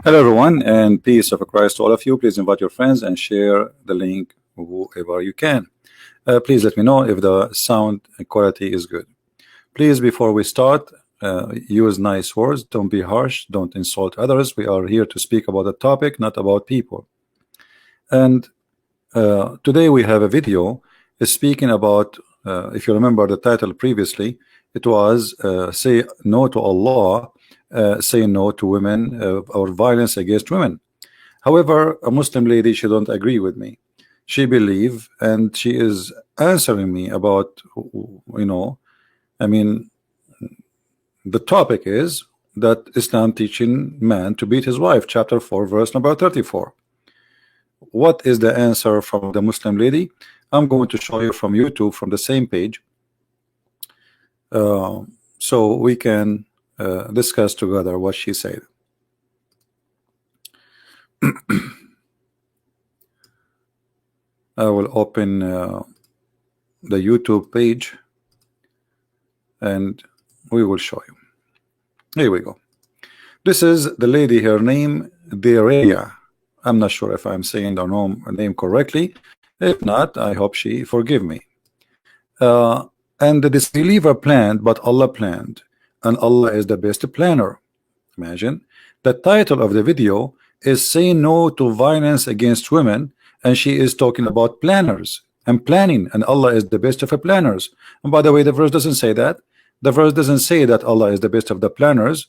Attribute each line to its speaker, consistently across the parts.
Speaker 1: Hello, everyone, and peace of Christ to all of you. Please invite your friends and share the link whoever you can. Please let me know if the sound quality is good. Please, before we start, use nice words. Don't be harsh. Don't insult others. We are here to speak about a topic, not about people. And today we have a video speaking about, if you remember the title previously, it was say no to Allah, say no to women, or violence against women. However, a Muslim lady, she don't agree with me. She believe, and she is answering me about, I mean, the topic is that Islam teaching man to beat his wife, chapter 4, verse number 34. What is the answer from the Muslim lady? I'm going to show you from YouTube, from the same page, so we can discuss together what she said. I will open the YouTube page and we will show you. Here we go. This is the lady, her name Dereya. I'm not sure if I'm saying her name correctly. If not, I hope she forgive me. And the disbeliever planned, but Allah planned, and Allah is the best planner. Imagine the title of the video is "Say No to Violence Against Women," and she is talking about planners and planning, and Allah is the best of the planners. And by the way, the verse doesn't say that. The verse doesn't say that Allah is the best of the planners.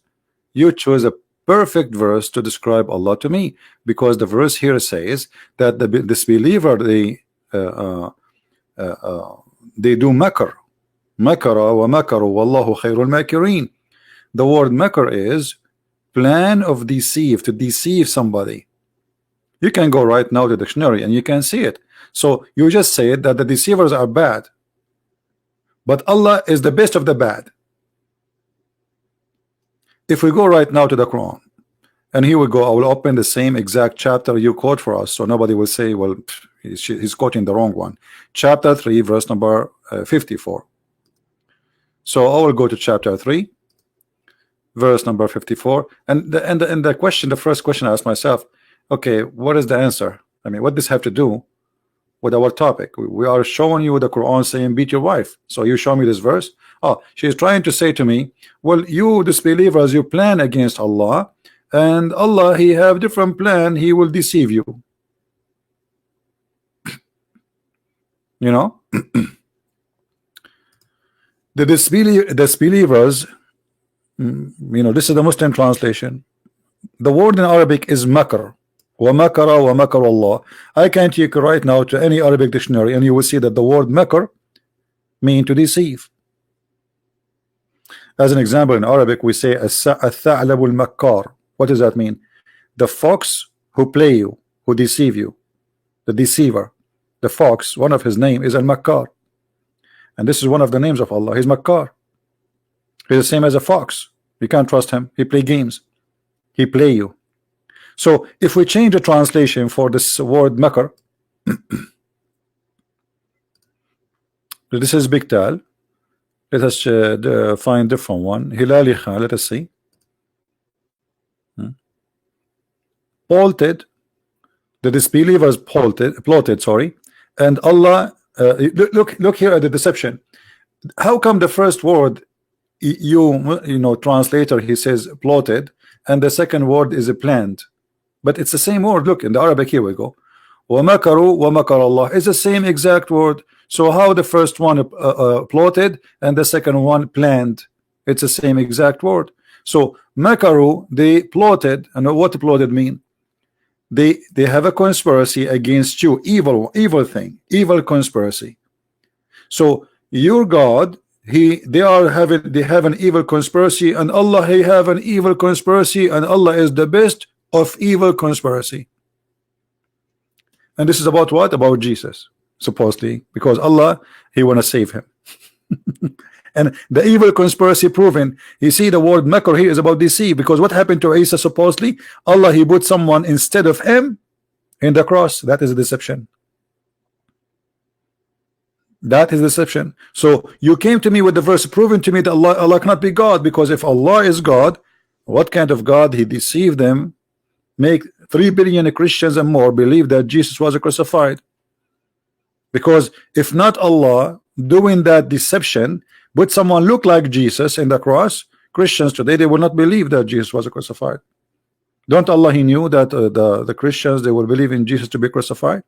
Speaker 1: You chose a perfect verse to describe Allah to me, because the verse here says that the disbeliever they do makr. Makara wa makaru wallahu khairul makirin. The word makr is plan of deceive, to deceive somebody. You can go right now to the dictionary and you can see it. So you just say that the deceivers are bad, but Allah is the best of the bad. If we go right now to the Quran, and here we go, I will open the same exact chapter you quote for us, so nobody will say, well, he's quoting the wrong one. Chapter 3, verse number 54. So I will go to chapter 3, verse number 54, and the question, the first question I asked myself, okay, what is the answer? I mean, what does this have to do with our topic? We are showing you the Quran saying beat your wife, so you show me this verse. Oh, she's trying to say to me, well, you disbelievers, you plan against Allah, and Allah, he have different plan, he will deceive you. You know, the disbelievers, this is the Muslim translation. The word in Arabic is makr. Wa makara wa makar Allah. I can take you right now to any Arabic dictionary and you will see that the word makr mean to deceive. As an example, in Arabic we say al-tha'labul makkar. What does that mean? The fox who play you, who deceive you, the deceiver. The fox, one of his name is al-makkar, and this is one of the names of Allah. He's makkar. He's the same as a fox. You can't trust him. He play games. He play you. So if we change the translation for this word makr, this is Big Tal. Let us find different one. Hilali Khan. Let us see. Plotted. The disbelievers plotted. Sorry, and Allah. Look here at the deception. How come the first word translator he says plotted, and the second word is planned, but it's the same word. Look in the Arabic, here we go. Wa makaru wa makar Allah is the same exact word. So how the first one plotted and the second one planned? It's the same exact word. So makaru, they plotted, and what plotted mean? They have a conspiracy against you, evil thing, evil conspiracy. So your God, they have an evil conspiracy, and Allah, he have an evil conspiracy, and Allah is the best of evil conspiracy. And this is about what? About Jesus, supposedly, because Allah, he want to save him. And the evil conspiracy proven. You see, the word makr here is about deceive, because what happened to Isa? Supposedly Allah, he put someone instead of him in the cross. That is a deception. That is deception. So you came to me with the verse proving to me that Allah cannot be God, because if Allah is God, what kind of God? He deceived them make 3 billion Christians and more believe that Jesus was crucified. Because if not Allah doing that deception, would someone look like Jesus in the cross, Christians today, they will not believe that Jesus was crucified. Don't Allah, He knew that the Christians, they will believe in Jesus to be crucified.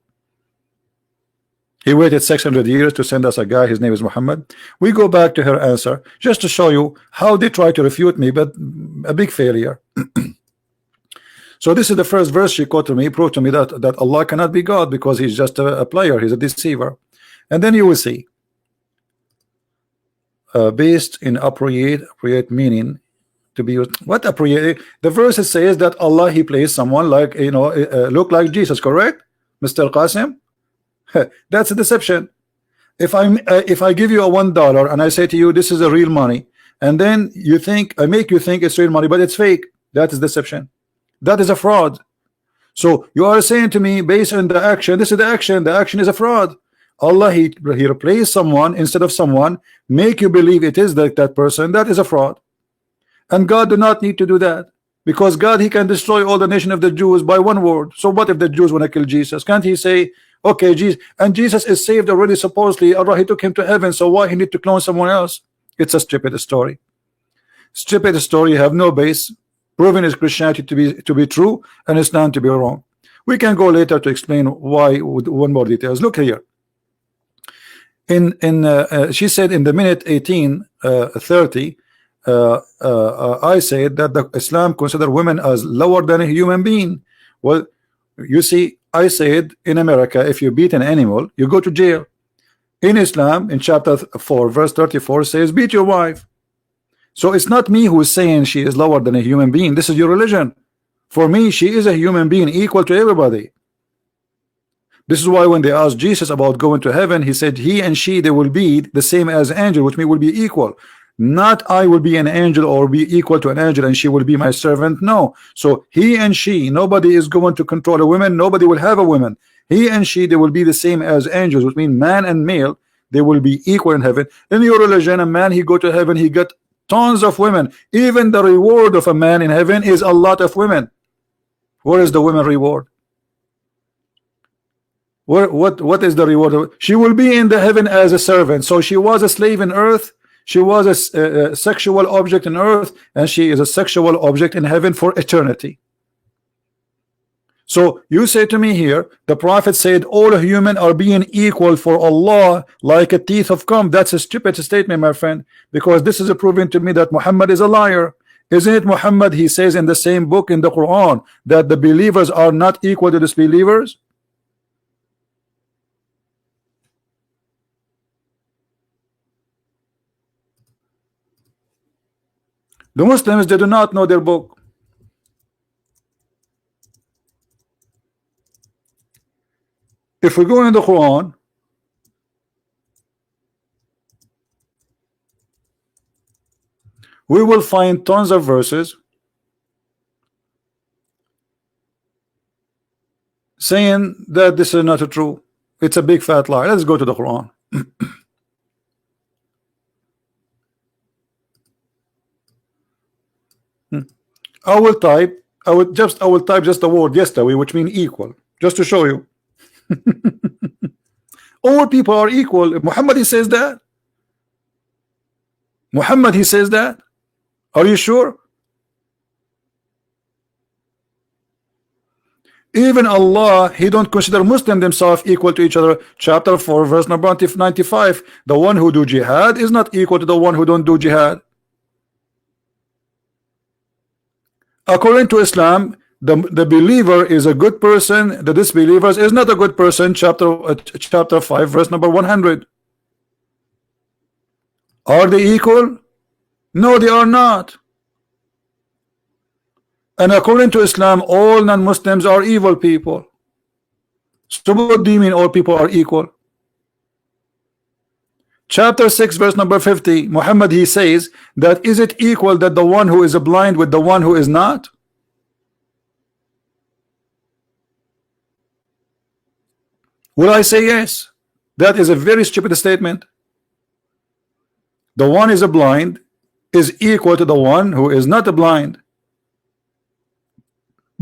Speaker 1: He waited 600 years to send us a guy, his name is Muhammad. We go back to her answer just to show you how they try to refute me, but a big failure. So this is the first verse she quoted to me, proved to me that Allah cannot be God because He's just a player, He's a deceiver. And then you will see, based in appropriate meaning to be used. What appropriate? The verse says that Allah, He placed someone like, you know, look like Jesus, correct, Mr. Qasim? That's a deception. If I give you a $1 and I say to you this is a real money, and then you think, I make you think it's real money but it's fake, that is deception. That is a fraud. So you are saying to me, based on the action, this is the action is a fraud. Allah, he replaced someone instead of someone, make you believe it is that person, that is a fraud. And God do not need to do that, because God, He can destroy all the nation of the Jews by one word. So what if the Jews want to kill Jesus? Can't He say, okay, Jesus, and Jesus is saved already, supposedly Allah, He took him to heaven, so why He need to clone someone else? It's a stupid story. Stupid story, have no base, proven His Christianity to be true and Islam to be wrong. We can go later to explain why with one more details. Look here. She said in the minute 18:30, I said that the Islam consider women as lower than a human being. Well, you see, I said in America, if you beat an animal, you go to jail. In Islam, in chapter 4, verse 34 says, beat your wife. So it's not me who is saying she is lower than a human being. This is your religion. For me, she is a human being equal to everybody. This is why when they asked Jesus about going to heaven, He said he and she, they will be the same as angel, which means will be equal. Not I will be an angel or be equal to an angel and she will be my servant. No. So he and she, nobody is going to control a woman. Nobody will have a woman. He and she, they will be the same as angels, which means man and male, they will be equal in heaven. In your religion, a man, he go to heaven, he got tons of women. Even the reward of a man in heaven is a lot of women. Where is the women reward? What is the reward? She will be in the heaven as a servant. So she was a slave in earth, she was a sexual object in earth, and she is a sexual object in heaven for eternity. So you say to me here, the Prophet said all human are being equal for Allah like a teeth of comb. That's a stupid statement, my friend, because this is proving to me that Muhammad is a liar. Isn't it Muhammad? He says in the same book in the Quran that the believers are not equal to disbelievers. The Muslims, they do not know their book. If we go in the Quran, we will find tons of verses saying that this is not true. It's a big fat lie. Let's go to the Quran. I will type just the word yesterday, which means equal, just to show you. All people are equal. Muhammad, he says that. Muhammad, he says that. Are you sure? Even Allah, He don't consider Muslims themselves equal to each other. Chapter 4, verse number 95. The one who do jihad is not equal to the one who don't do jihad. According to Islam, the believer is a good person, the disbeliever is not a good person. Chapter 5, verse number 100. Are they equal? No, they are not. And according to Islam, all non-Muslims are evil people. So what do you mean all people are equal? Chapter 6, verse number 50, Muhammad, he says that is it equal that the one who is blind with the one who is not? Will I say yes? That is a very stupid statement. The one is blind is equal to the one who is not blind.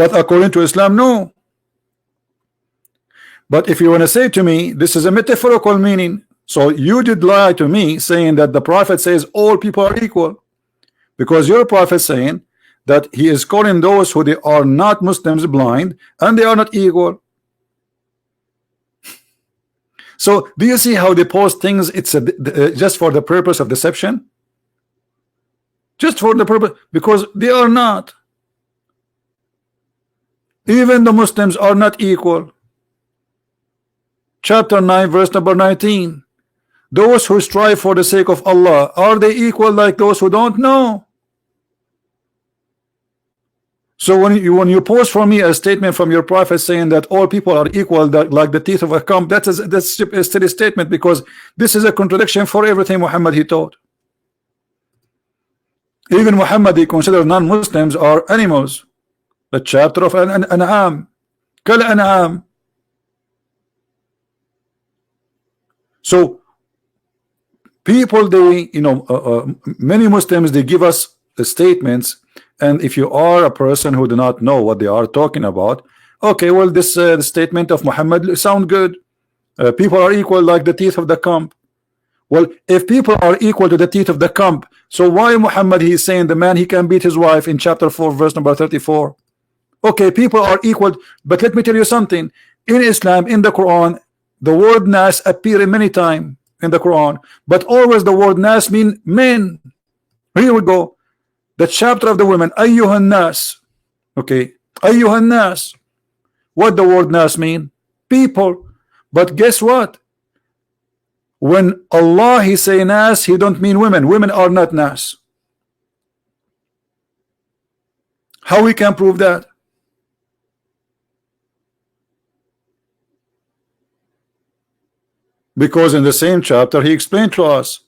Speaker 1: But according to Islam, no. But if you want to say to me this is a metaphorical meaning, so you did lie to me saying that the Prophet says all people are equal, because your Prophet saying that he is calling those who they are not Muslims blind and they are not equal. So do you see how they post things? It's just for the purpose of deception, just for the purpose, because they are not. Even the Muslims are not equal. Chapter 9 verse number 19, those who strive for the sake of Allah, are they equal like those who don't know? So when you post for me a statement from your Prophet saying that all people are equal, that like the teeth of a comb, that's a silly statement, because this is a contradiction for everything Muhammad he taught. Even Muhammad he considered non-Muslims are animals. The chapter of An'am, Kal An'am. So people, they many Muslims, they give us the statements, and if you are a person who do not know what they are talking about, okay, well, this the statement of Muhammad sound good. People are equal like the teeth of the comb. Well, if people are equal to the teeth of the comb, so why Muhammad he's saying the man he can beat his wife in chapter 4 verse number 34? Okay, people are equal, but let me tell you something. In Islam, in the Quran, the word nas appear many times in the Quran, but always the word nas mean men. Here we go. The chapter of the women, ayyuhan nas. Okay, ayyuhan nas. What the word nas mean? People. But guess what? When Allah he say nas, he don't mean women. Women are not nas. How we can prove that? Because in the same chapter he explained to us,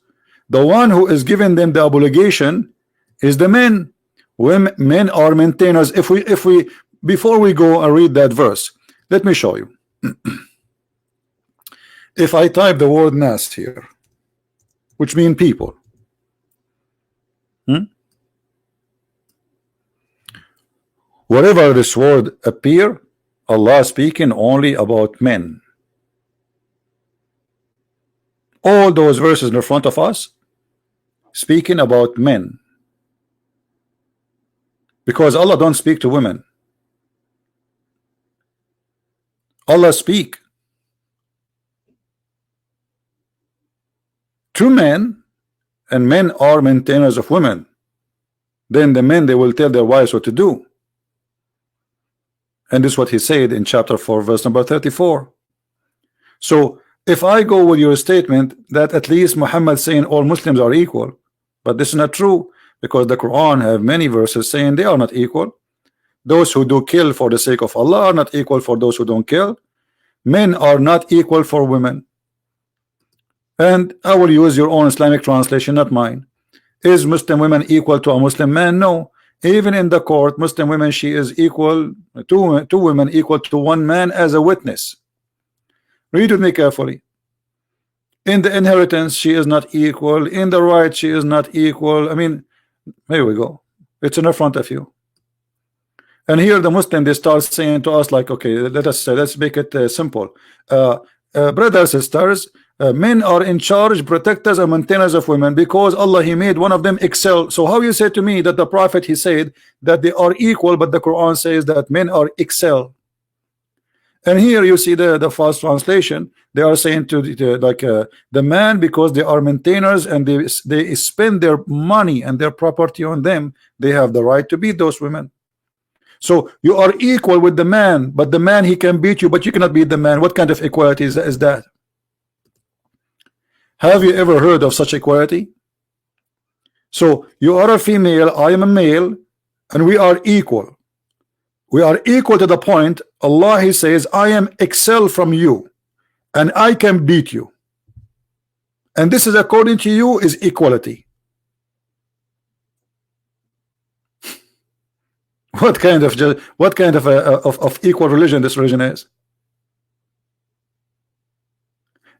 Speaker 1: the one who is giving them the obligation is the men. Women, men are maintainers. If we before we go and read that verse, let me show you. If I type the word nas here, which mean people, wherever this word appear, Allah speaking only about men. All those verses in front of us speaking about men, because Allah don't speak to women. Allah speak to men, and men are maintainers of women. Then the men, they will tell their wives what to do, and this is what he said in chapter 4 verse number 34. So if I go with your statement that at least Muhammad saying all Muslims are equal, but this is not true, because the Quran have many verses saying they are not equal. Those who do kill for the sake of Allah are not equal for those who don't kill. Men are not equal for women. And I will use your own Islamic translation, not mine. Is Muslim women equal to a Muslim man? No. Even in the court, Muslim women, she is equal to two women equal to one man as a witness. Read with me carefully. In the inheritance, she is not equal. In the right, she is not equal. I mean, here we go. It's in front of you. And here the Muslim, they start saying to us like, okay, let's make it simple. Brothers, sisters, men are in charge, protectors and maintainers of women, because Allah he made one of them excel. So how you say to me that the Prophet he said that they are equal, but the Quran says that men are excel? And here you see the false translation. They are saying to the man, because they are maintainers and they spend their money and their property on them, they have the right to beat those women. So you are equal with the man, but the man he can beat you, but you cannot beat the man. What kind of equality is that? Have you ever heard of such equality? So you are a female, I am a male, and we are equal. We are equal to the point Allah he says I am excel from you and I can beat you, and this is according to you is equality. What kind of equal religion this religion is?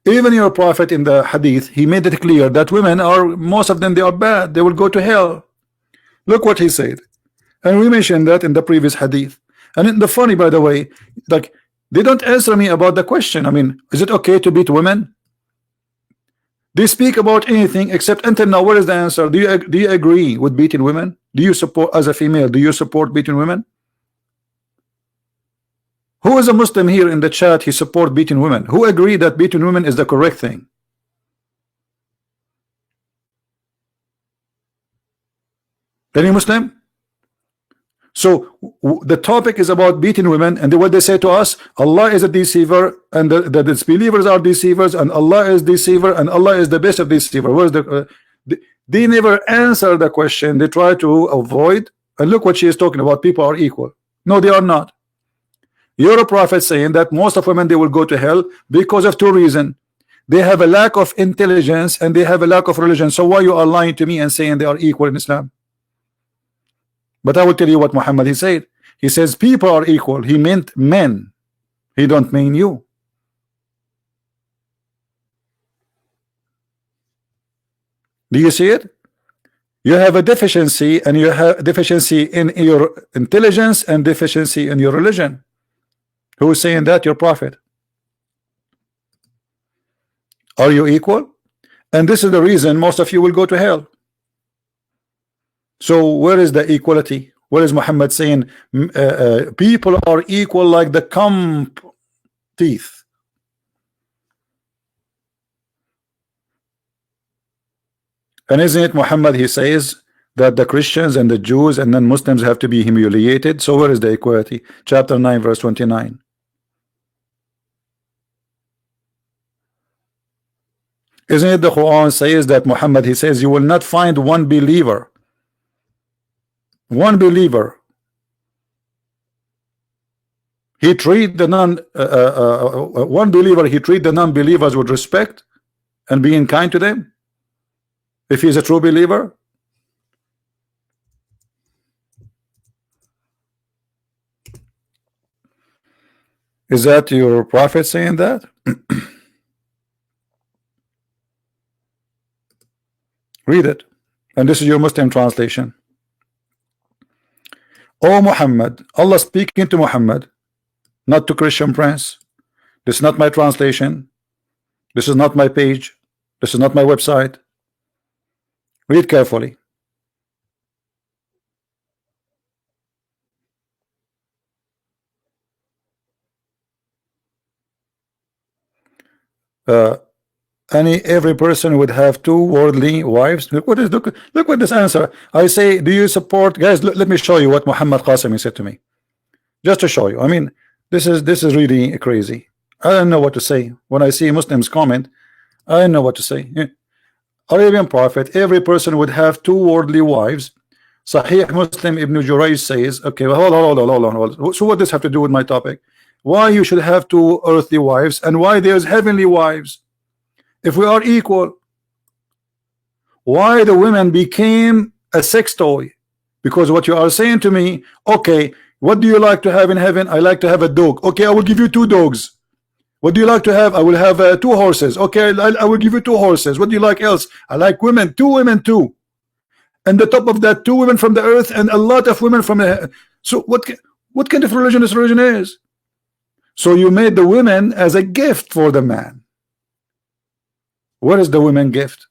Speaker 1: Even your Prophet in the hadith, he made it clear that women are, most of them, they are bad, they will go to hell. Look what he said, and we mentioned that in the previous hadith. And then the funny, by the way, like they don't answer me about the question. I mean, is it okay to beat women? They speak about anything except until now. Where is the answer? Do you agree with beating women? Do you support, as a female, do you support beating women? Who is a Muslim here in the chat? He support beating women. Who agree that beating women is the correct thing? Any Muslim? So the topic is about beating women, and what they say to us: Allah is a deceiver, and the disbelievers are deceivers, and Allah is deceiver, and Allah is the best of deceiver. Where's they never answer the question. They try to avoid. And look what she is talking about. People are equal. No, they are not. You're a prophet saying that most of women, they will go to hell because of two reasons. They have a lack of intelligence and they have a lack of religion. So why you are lying to me and saying they are equal in Islam? But I will tell you what Muhammad he said. He says people are equal. He meant men. He don't mean you. Do you see it? You have a deficiency, and you have deficiency in your intelligence and deficiency in your religion. Who is saying that? Your prophet. Are you equal? And this is the reason most of you will go to hell. So where is the equality? Where is Muhammad saying people are equal like the cum teeth? And isn't it Muhammad, he says that the Christians and the Jews and non-Muslims have to be humiliated? So where is the equality? Chapter 9 verse 29. Isn't it the Quran says that Muhammad, he says you will not find one believer he treat the one believer, he treat the non-believers with respect and being kind to them if he's a true believer? Is that your prophet saying that? Read it, and this is your Muslim translation. Oh Muhammad, Allah speaking to Muhammad, not to Christian Prince. This is not my translation. This is not my page. This is not my website. Read carefully. Every person would have two worldly wives. Look what this answer. I say, do you support, guys? Let me show you what Muhammad Qasimi said to me, just to show you. I mean, this is really crazy. I don't know what to say when I see Muslims comment. I don't know what to say. Arabian prophet, every person would have two worldly wives. Sahih Muslim Ibn Jurayj says, okay, well, hold on. So what does this have to do with my topic? Why you should have two earthly wives and why there's heavenly wives? If we are equal, why the women became a sex toy? Because what you are saying to me, okay, what do you like to have in heaven? I like to have a dog. Okay, I will give you two dogs. What do you like to have? I will have two horses. Okay, I will give you two horses. What do you like else? I like women, two women too. And the top of that, two women from the earth and a lot of women from the. So what kind of religion this religion is? So you made the women as a gift for the man. What is the women gift?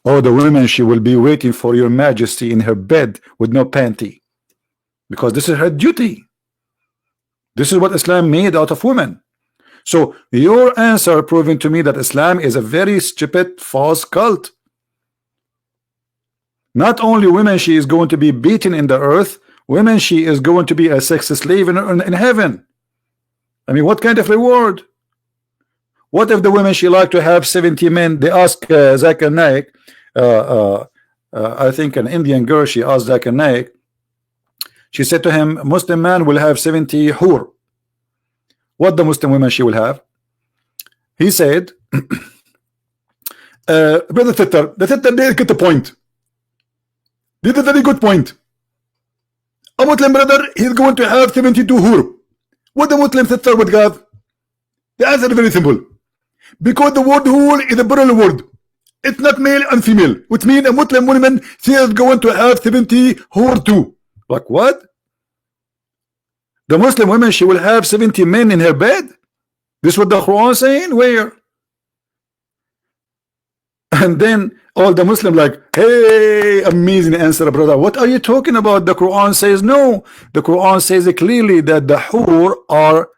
Speaker 1: Oh, the women, she will be waiting for your majesty in her bed with no panty, because this is her duty. This is what Islam made out of women. So your answer proving to me that Islam is a very stupid false cult. Not only women she is going to be beaten in the earth, women she is going to be a sex slave in heaven. I mean, what kind of reward? What if the women she like to have 70 men? They ask Zakir Naik, I think an Indian girl, she asked Zakir Naik, she said to him, Muslim man will have 70 hur. What the Muslim women she will have? He said, Brother Titter, the Titter didn't get the point. Did a very good point. A Muslim brother, he's going to have 72 hur. What the Muslim sister would have? The answer is very simple. Because the word hur is a plural word. It's not male and female, which means a Muslim woman, she is going to have 70 hur too. Like what? The Muslim woman, she will have 70 men in her bed. This is what the Quran saying? Where? And then all the Muslim like, hey, amazing answer, brother. What are you talking about? The Quran says no. The Quran says clearly that the hur are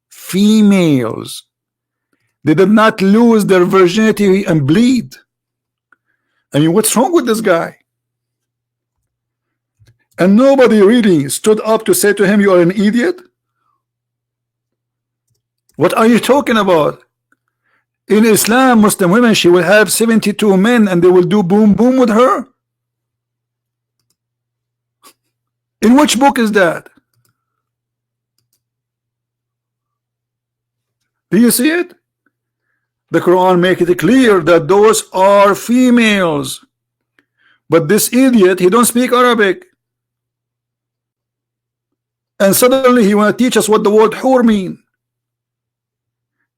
Speaker 1: females. They did not lose their virginity and bleed. I mean, what's wrong with this guy? And nobody really stood up to say to him, you are an idiot. What are you talking about? In Islam, Muslim women, she will have 72 men and they will do boom boom with her. In which book is that? Do you see it? The Quran make it clear that those are females. But this idiot, he don't speak Arabic. And suddenly he want to teach us what the word hur mean.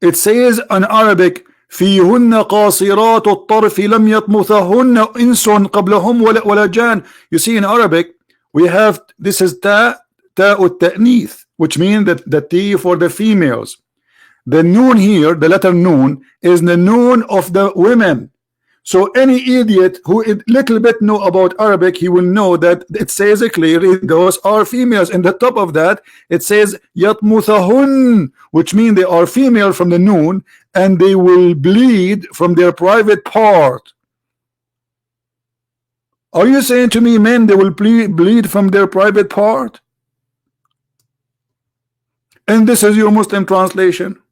Speaker 1: It says in Arabic, فيهن قاصرات الطرف لم يطمثهن إنس قبلهم ولا جان. You see, in Arabic we have, this is ta التأنيث, which means that the T for the females. The noon here, the letter noon, is the noon of the women. So any idiot who a little bit know about Arabic, he will know that it says clearly those are females. In the top of that, it says yatmuthahun, which means they are female from the noon, and they will bleed from their private part. Are you saying to me, men, they will bleed from their private part? And this is your Muslim translation.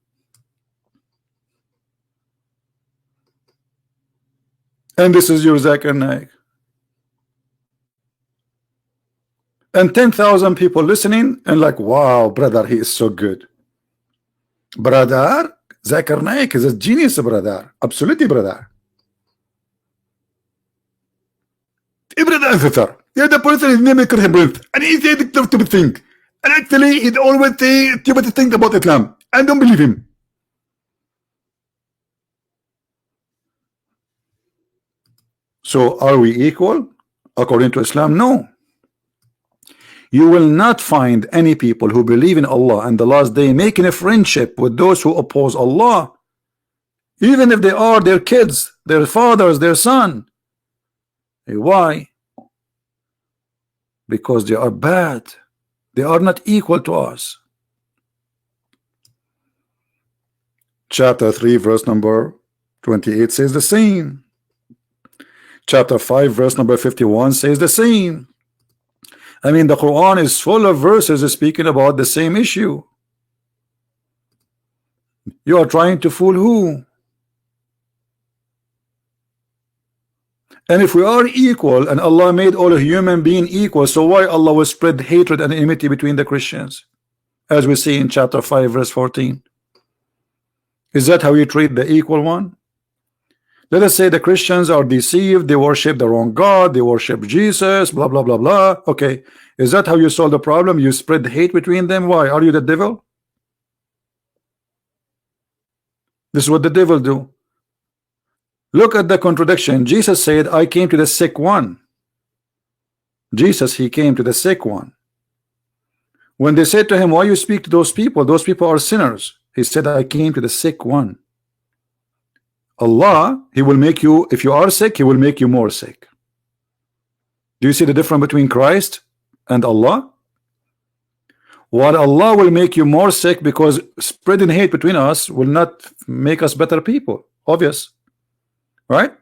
Speaker 1: And this is your Zakir Naik. And 10,000 people listening and like, wow, brother, he is so good. Brother, Zakir Naik is a genius, brother. Absolutely, brother. Brother, yeah, the person is named Brent, and he said to think. And actually, he always say to think about Islam. I don't believe him. So are we equal according to Islam? No. You will not find any people who believe in Allah and the last day making a friendship with those who oppose Allah, even if they are their kids, their fathers, their son. Why? Because they are bad. They are not equal to us. Chapter 3 verse number 28 says the same. Chapter 5 verse number 51 says the same. I mean, the Quran is full of verses speaking about the same issue. You are trying to fool who? And if we are equal and Allah made all human beings equal, so why Allah will spread hatred and enmity between the Christians, as we see in chapter 5 verse 14? Is that how you treat the equal one? Let us say the Christians are deceived, they worship the wrong God, they worship Jesus, blah blah blah blah. Okay, is that how you solve the problem? You spread hate between them? Why? Are you the devil? This is what the devil do. Look at the contradiction. Jesus said, I came to the sick one. Jesus, he came to the sick one. When they said to him, why you speak to those people are sinners, he said, I came to the sick one. Allah, he will make you, if you are sick, he will make you more sick. Do you see the difference between Christ and Allah? What Allah will make you more sick, because spreading hate between us will not make us better people. Obvious, right?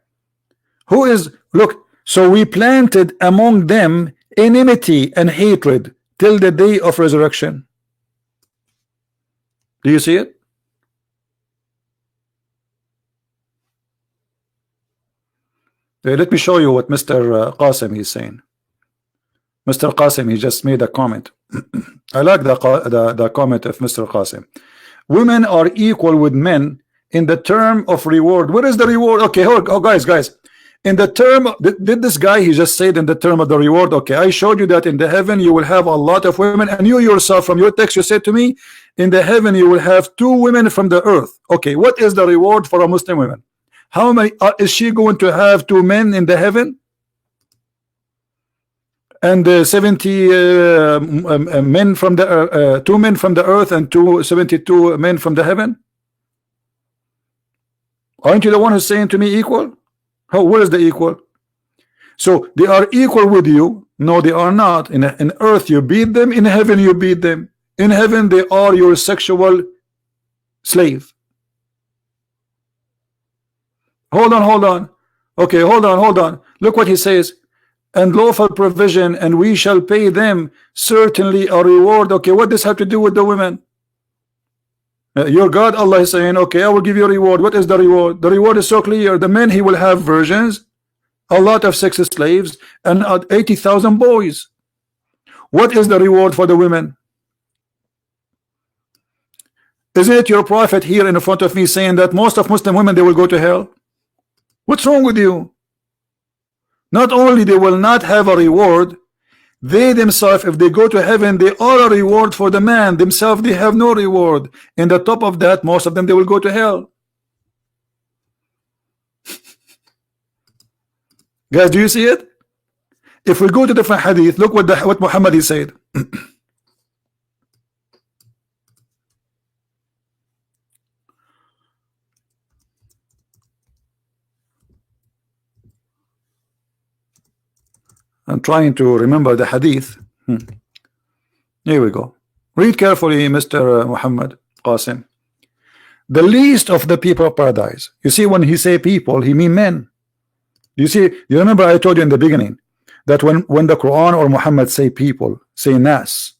Speaker 1: Who is, look, so we planted among them enmity and hatred till the day of resurrection. Do you see it? Let me show you what Mr. Qasim is saying. Mr. Qasim, he just made a comment. I like the comment of Mr. Qasim. Women are equal with men in the term of reward. What is the reward? Okay, oh guys, in the term, did this guy, he just said in the term of the reward? Okay, I showed you that in the heaven you will have a lot of women, and you yourself from your text, you said to me, in the heaven you will have 2 women from the earth. Okay, what is the reward for a Muslim woman? How many is she going to have 2 men in the heaven? and 70 men from the 2 men from the earth and 72 men from the heaven? Aren't you the one who's saying to me equal? How, where is the equal? So they are equal with you. No, they are not. In earth you beat them, in heaven you beat them. In heaven they are your sexual slave. Hold on. Okay, hold on. Look what he says. And lawful provision, and we shall pay them certainly a reward. Okay, what does have to do with the women? Your God Allah is saying, okay, I will give you a reward. What is the reward? The reward is so clear. The men, he will have virgins, a lot of sex slaves, and 80,000 boys. What is the reward for the women? Isn't it your prophet here in front of me saying that most of Muslim women, they will go to hell? What's wrong with you? Not only they will not have a reward, they themselves, if they go to heaven, they are a reward for the man. Themselves, they have no reward. And the top of that, most of them, they will go to hell. Guys, do you see it? If we go to different hadith, look what Muhammad he said. I'm trying to remember the hadith. Here we go. Read carefully, Mr. Muhammad Qasim. The least of the people of paradise. You see, when he say people, he mean men. You see, you remember I told you in the beginning that when the Quran or Muhammad say people, say nas,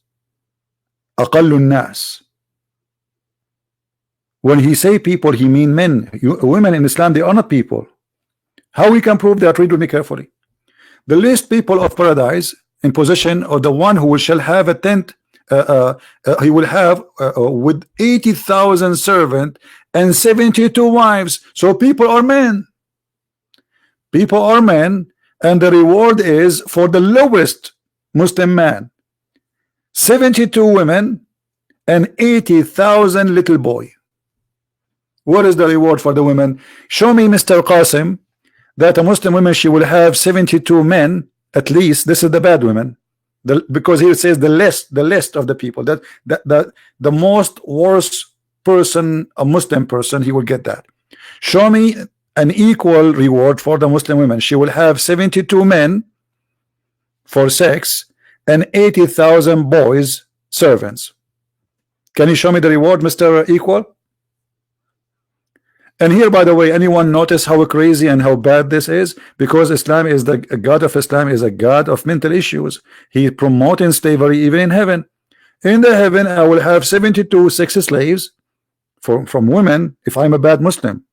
Speaker 1: aqallun nas. When he say people, he mean men. Women in Islam, they are not people. How we can prove that? Read with me carefully. The least people of paradise in possession of the one who shall have a tent, he will have with 80,000 servants and 72 wives. So people are men. People are men, and the reward is for the lowest Muslim man 72 women and 80,000 little boy. What is the reward for the women? Show me, Mr. Qasim, that a Muslim woman, she will have 72 men at least. This is the bad women, because he says the list of the people, that the most worst person, a Muslim person, he will get that. Show me an equal reward for the Muslim women. She will have 72 men for sex and 80,000 boys servants. Can you show me the reward, Mr. Equal? And here, by the way, anyone notice how crazy and how bad this is? Because Islam is the God of Islam is a God of mental issues. He promoting slavery even in heaven. In the heaven, I will have 72 sex slaves from women if I'm a bad Muslim,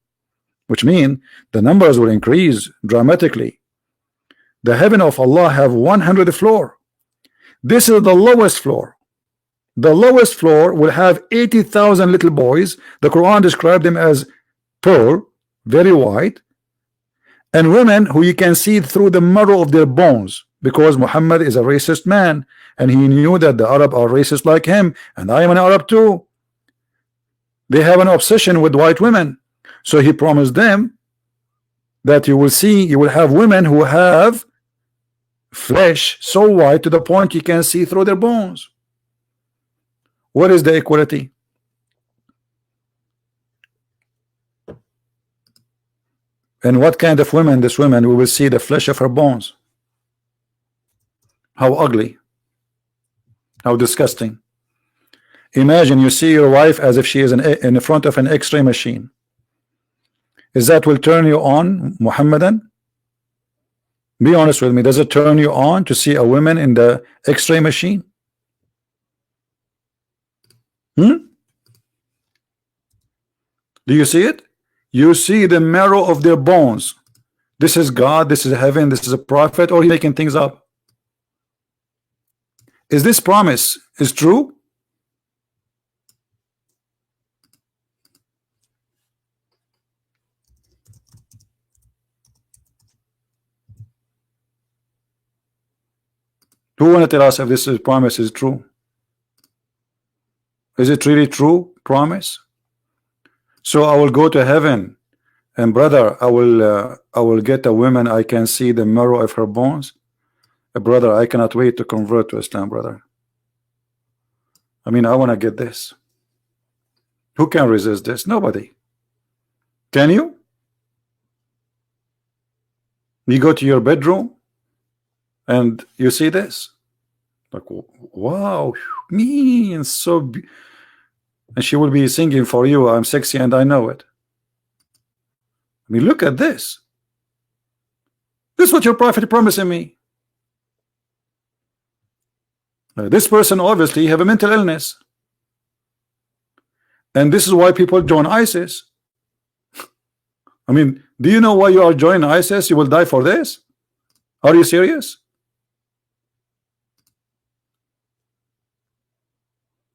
Speaker 1: which means the numbers will increase dramatically. The heaven of Allah have 100 floor. This is the lowest floor. The lowest floor will have 80,000 little boys. The Quran described them as pearl, very white, and women who you can see through the marrow of their bones, because Muhammad is a racist man and he knew that the Arab are racist like him, and I am an Arab too. They have an obsession with white women, so he promised them that you will see, you will have women who have flesh so white to the point you can see through their bones. What is the equality? And what kind of women? This woman, we will see the flesh of her bones. How ugly, how disgusting. Imagine you see your wife as if she is in the front of an X-ray machine. Is that will turn you on, Muhammadan? Be honest with me. Does it turn you on to see a woman in the X-ray machine? Do you see it? You see the marrow of their bones. This is God, this is heaven, this is a prophet, or he making things up? Is this promise is true? Who want to tell us if this promise is true? Is it really true promise? So I will go to heaven, and brother, I will get a woman, I can see the marrow of her bones. Brother, I cannot wait to convert to Islam, brother. I mean, I want to get this. Who can resist this? Nobody. Can you? You go to your bedroom and you see this, like, wow, me, and so, and she will be singing for you, I'm sexy and I know it. I mean, look at this. This is what your prophet promising me. This person obviously have a mental illness, and this is why people join ISIS. I mean, do you know why you are joining ISIS? You will die for this? Are you serious?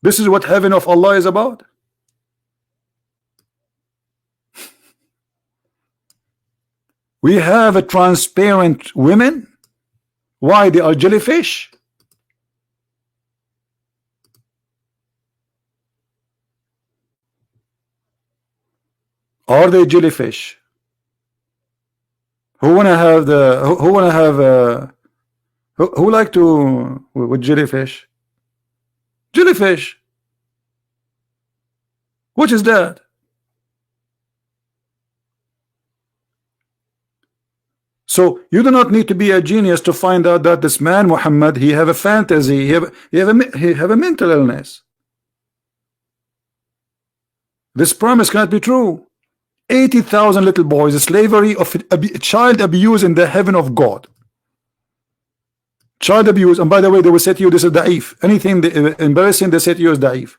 Speaker 1: This is what heaven of Allah is about. We have a transparent women. Why? They are jellyfish. Are they jellyfish? Who wanna have the? Who wanna have? Who like to with jellyfish? Jellyfish. What is that? So you do not need to be a genius to find out that this man Muhammad, he have a fantasy, he have a mental illness. This promise cannot be true. 80,000 little boys, slavery of child abuse in the heaven of God. Child abuse, and by the way, they will say to you, this is da'if. Anything embarrassing, they say to you is da'if.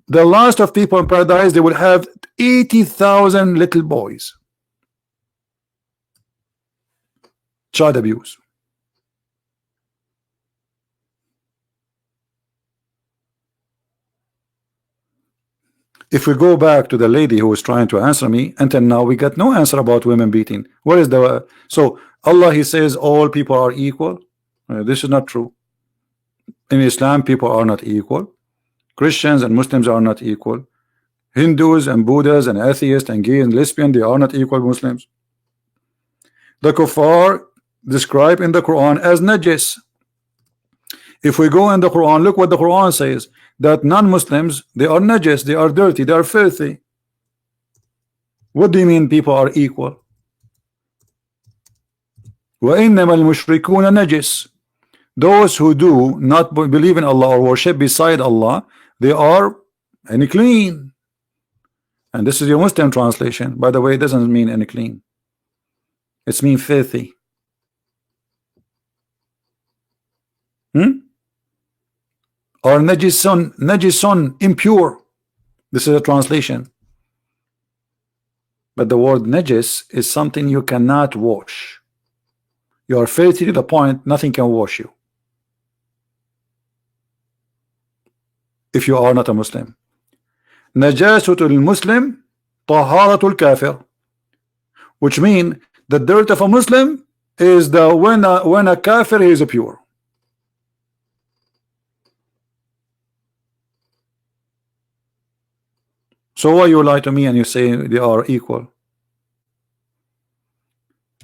Speaker 1: The last of people in paradise, they will have 80,000 little boys. Child abuse. If we go back to the lady who was trying to answer me, until now we got no answer about women beating. What is the so Allah, he says all people are equal. This is not true. In Islam, people are not equal. Christians and Muslims are not equal. Hindus and Buddhas and atheists and gay and lesbian, they are not equal Muslims. The kuffar described in the Quran as najis. If we go in the Quran, look what the Quran says, that non-Muslims, they are najis, they are dirty, they are filthy. What do you mean people are equal? وَإِنَّمَا الْمُشْرِكُونَ نَجِسٌ. Those who do not believe in Allah or worship beside Allah, they are unclean. And this is your Muslim translation. By the way, it doesn't mean unclean. It's mean filthy. Or najisun, impure. This is a translation. But the word najis is something you cannot wash. You are filthy to the point nothing can wash you, if you are not a Muslim. Najasutul Muslim, taharatul kafir, which means the dirt of a Muslim is the when a kafir is pure. So why you lie to me and you say they are equal?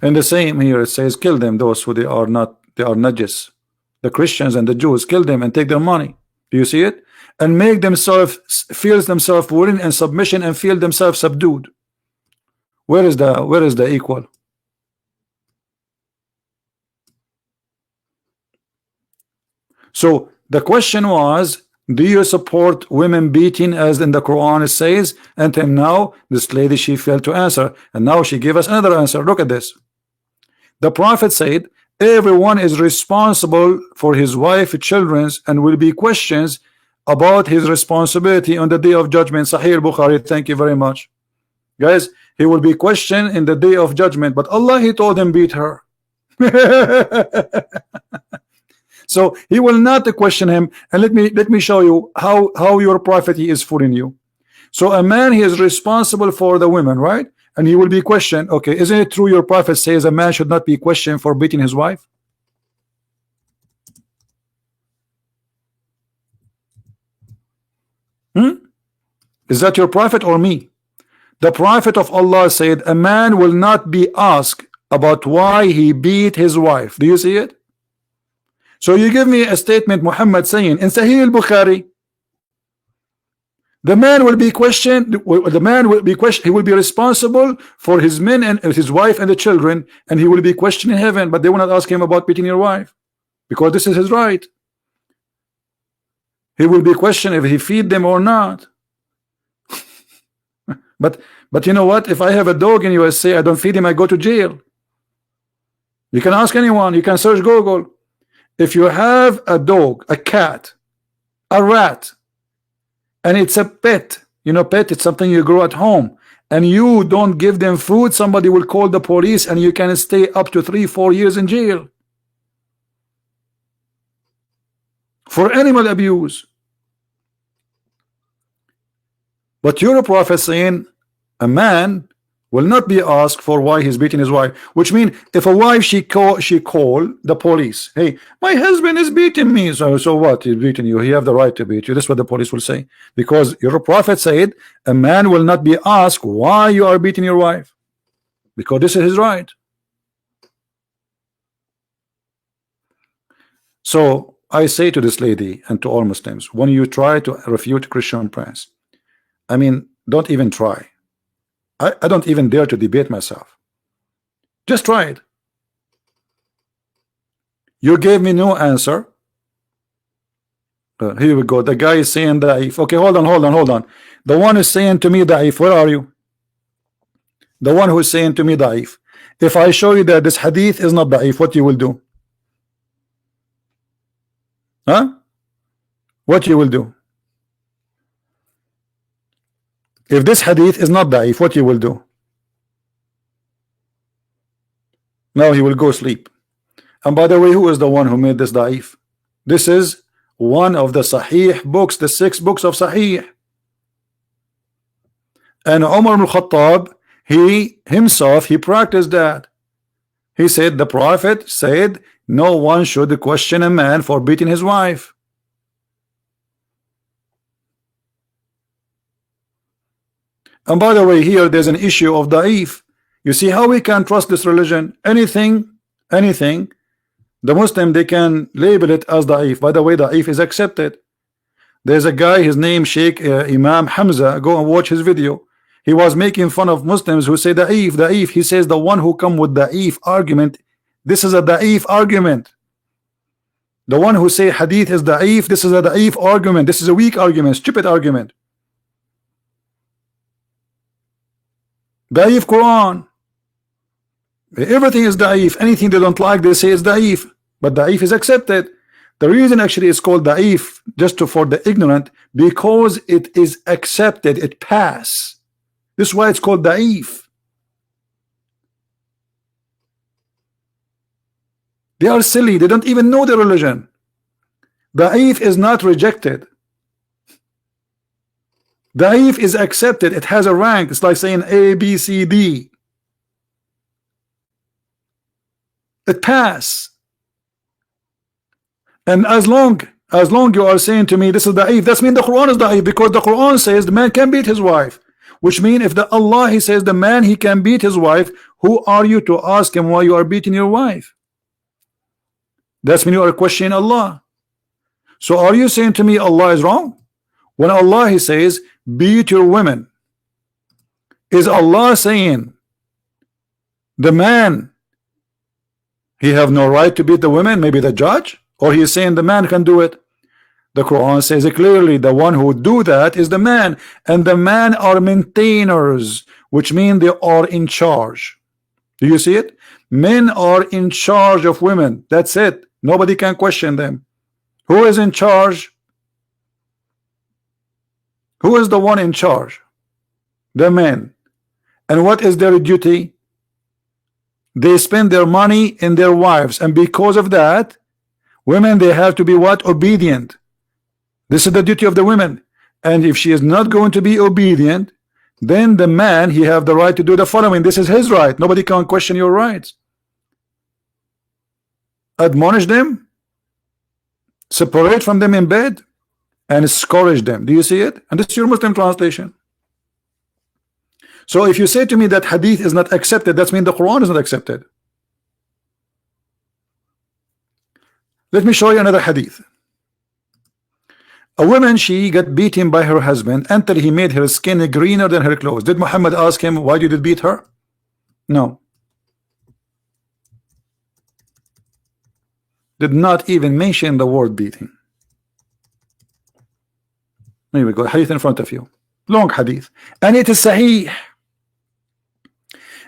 Speaker 1: And the same here, it says kill them, those who they are najis. The Christians and the Jews, kill them and take their money. Do you see it? And make themselves feel themselves willing and submission and feel themselves subdued. Where is the equal? So the question was, do you support women beating as in the Quran it says? Until now this lady, she failed to answer, and now she gave us another answer. Look at this. The Prophet said everyone is responsible for his wife, children, and will be questions about his responsibility on the day of judgment. Sahih Bukhari. Thank you very much, guys. He will be questioned in the day of judgment, but Allah, he told him beat her. So he will not question him. And let me show you how your prophet he is fooling you. So a man, he is responsible for the women, right? And he will be questioned. Okay, isn't it true your prophet says a man should not be questioned for beating his wife? Is that your prophet or me? The prophet of Allah said a man will not be asked about why he beat his wife. Do you see it? So you give me a statement Muhammad saying in Sahih al-Bukhari, the man will be questioned, he will be responsible for his men and his wife and the children, and he will be questioned in heaven, but they will not ask him about beating your wife because this is his right. He will be questioned if he feed them or not. But you know what? If I have a dog in USA, I don't feed him, I go to jail. You can ask anyone, you can search Google. If you have a dog, a cat, a rat, and it's a pet, you know, pet, it's something you grow at home, and you don't give them food, somebody will call the police and you can stay up to 3-4 years in jail for animal abuse. But your prophet saying a man will not be asked for why he's beating his wife, which means if a wife she call the police, hey, my husband is beating me. So what? He's beating you, he have the right to beat you. That's what the police will say, because your prophet said a man will not be asked why you are beating your wife, because this is his right. So I say to this lady and to all Muslims, when you try to refute Christian prince, I mean, don't even try. I don't even dare to debate myself. Just try it. You gave me no answer. Here we go. The guy is saying da'if. Okay, hold on. The one is saying to me da'if. Where are you? The one who is saying to me da'if. If I show you that this hadith is not da'if, what you will do? Huh? What you will do? If this hadith is not da'if, what you will do? Now he will go sleep. And by the way, who is the one who made this da'if? This is one of the Sahih books, the 6 books of Sahih. And Umar ibn Khattab, he himself, he practiced that. He said the Prophet said no one should question a man for beating his wife. And by the way, here there's an issue of da'if. You see how we can trust this religion? Anything, the Muslim, they can label it as da'if. By the way, da'if is accepted. There's a guy, his name Sheikh Imam Hamza. Go and watch his video. He was making fun of Muslims who say da'if. He says the one who come with da'if argument, this is a da'if argument. The one who say hadith is da'if, this is a da'if argument. This is a weak argument, stupid argument. Da'if Quran. Everything is da'if. Anything they don't like, they say is da'if. But da'if is accepted. The reason actually is called da'if, just for the ignorant, because it is accepted, it pass. This is why it's called da'if. They are silly, they don't even know the religion. Da'if is not rejected. Da'if is accepted, it has a rank. It's like saying A, B, C, D. It pass. And as long you are saying to me this is da'if, that means the Quran is da'if, because the Quran says the man can beat his wife, which means if the Allah, he says the man, he can beat his wife, who are you to ask him why you are beating your wife? That's when you are questioning Allah. So are you saying to me Allah is wrong? When Allah, he says beat your women, is Allah saying the man, he have no right to beat the women, maybe the judge? Or he is saying the man can do it? The Quran says it clearly, the one who do that is the man, and the man are maintainers, which mean they are in charge. Do you see it? Men are in charge of women. That's it. Nobody can question them. Who is in charge? Who is the one in charge? The men. And what is their duty? They spend their money in their wives, and because of that, women, they have to be what? Obedient. This is the duty of the women. And if she is not going to be obedient, then the man, he have the right to do the following. This is his right. Nobody can question your rights. Admonish them, separate from them in bed, and scourge them. Do you see it? And this is your Muslim translation. So if you say to me that hadith is not accepted, that means the Quran is not accepted. Let me show you another hadith. A woman, she got beaten by her husband until he made her skin greener than her clothes. Did Muhammad ask him, why did you beat her? No. Did not even mention the word beating. Here we go, hadith in front of you. Long hadith. And it is sahih.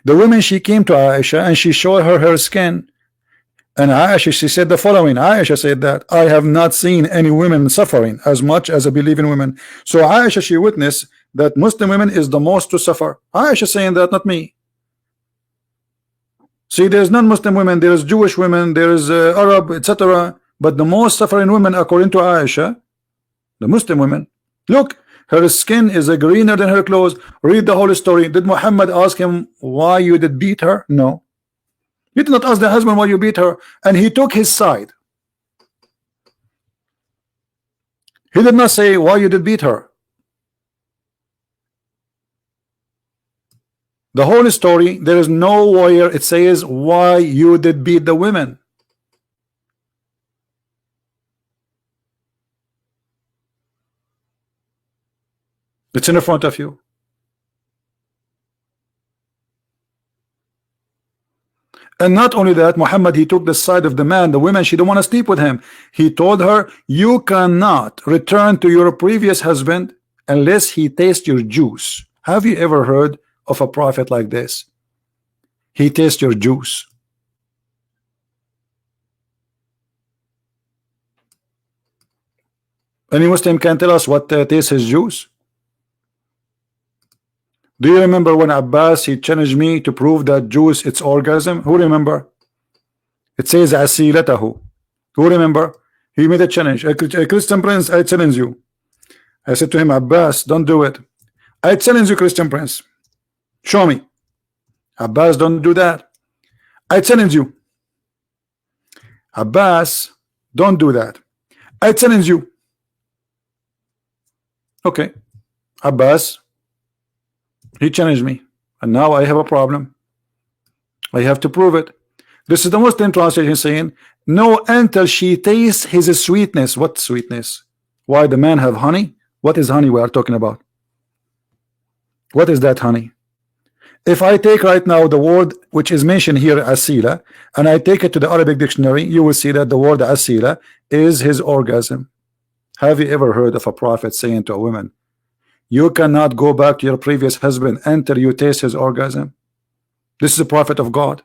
Speaker 1: The woman, she came to Aisha and she showed her skin. And Aisha, she said the following. Aisha said that I have not seen any women suffering as much as I believe in women. So Aisha, she witnessed that Muslim women is the most to suffer. Aisha saying that, not me. See, there's non-Muslim women, there's Jewish women, there's Arab, etc. But the most suffering women, according to Aisha, the Muslim women. Look, her skin is greener than her clothes. Read the whole story. Did Muhammad ask him why you did beat her? No. He did not ask the husband why you beat her, and he took his side. He did not say why you did beat her. The whole story, there is nowhere it says why you did beat the women. It's in front of you. And not only that, Muhammad, he took the side of the man. The women, she don't want to sleep with him. He told her, you cannot return to your previous husband unless he tastes your juice. Have you ever heard of a prophet like this? He tastes your juice. Any Muslim can tell us what tastes his juice? Do you remember when Abbas, he challenged me to prove that juice it's orgasm? Who remember? It says asilatahu. Who remember? He made a challenge. A Christian Prince, I challenge you. I said to him, Abbas, don't do it. I challenge you, Christian Prince. Show me. Abbas, don't do that. I challenge you. Abbas, don't do that. I challenge you. Okay. Abbas, he challenged me, and now I have a problem. I have to prove it. This is the Muslim translation saying, no, until she tastes his sweetness. What sweetness? Why, the man have honey? What is honey we are talking about? What is that honey? If I take right now the word which is mentioned here, asila, and I take it to the Arabic dictionary, you will see that the word asila is his orgasm. Have you ever heard of a prophet saying to a woman, you cannot go back to your previous husband until you taste his orgasm? This is a prophet of God.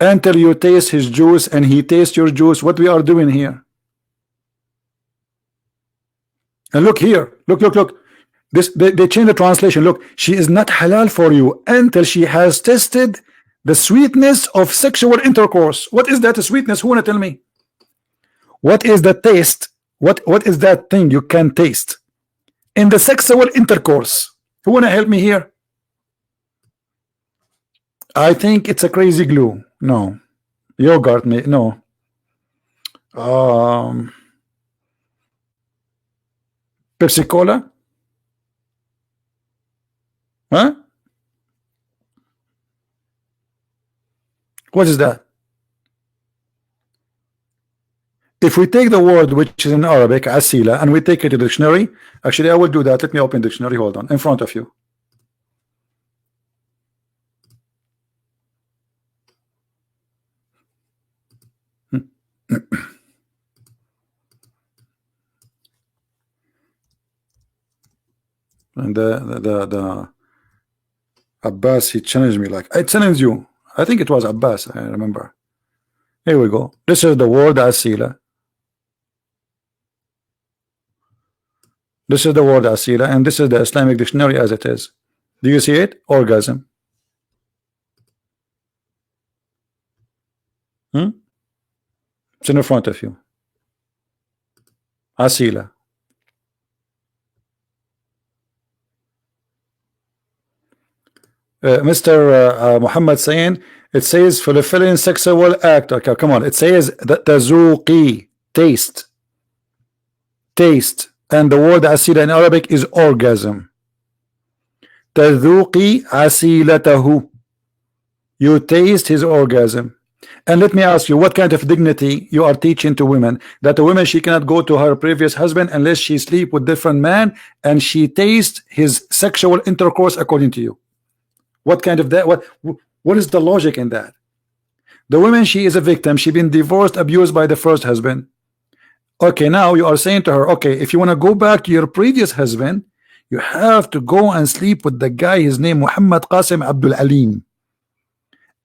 Speaker 1: Until you taste his juice and he tastes your juice. What we are doing here? And look here, look. This they change the translation. Look, she is not halal for you until she has tasted the sweetness of sexual intercourse. What is that sweetness? Who wanna tell me? What is the taste? What is that thing you can taste in the sexual intercourse? Who wanna help me here? I think it's a crazy glue. No. Yogurt, no. Pepsi Cola? Huh? What is that? If we take the word which is in Arabic, asila, and we take it to the dictionary, actually I will do that. Let me open the dictionary, hold on, in front of you. And the Abbas, he challenged me like, I challenge you. I think it was Abbas, I remember. Here we go. This is the word asila. This is the word asila, and this is the Islamic dictionary as it is. Do you see it? Orgasm. It's in front of you. Asila. Mr. Muhammad saying it says fulfilling sexual act. Okay, come on. It says tazuqi, taste, and the word asila in Arabic is orgasm. Tazuqi asilatahu, you taste his orgasm. And let me ask you, what kind of dignity you are teaching to women, that a woman, she cannot go to her previous husband unless she sleep with different man and she tastes his sexual intercourse according to you? What kind of that? What is the logic in that? The woman, she is a victim. She been divorced, abused by the first husband. Okay, now you are saying to her, okay, if you want to go back to your previous husband, you have to go and sleep with the guy, his name Muhammad Qasim Abdul Alim.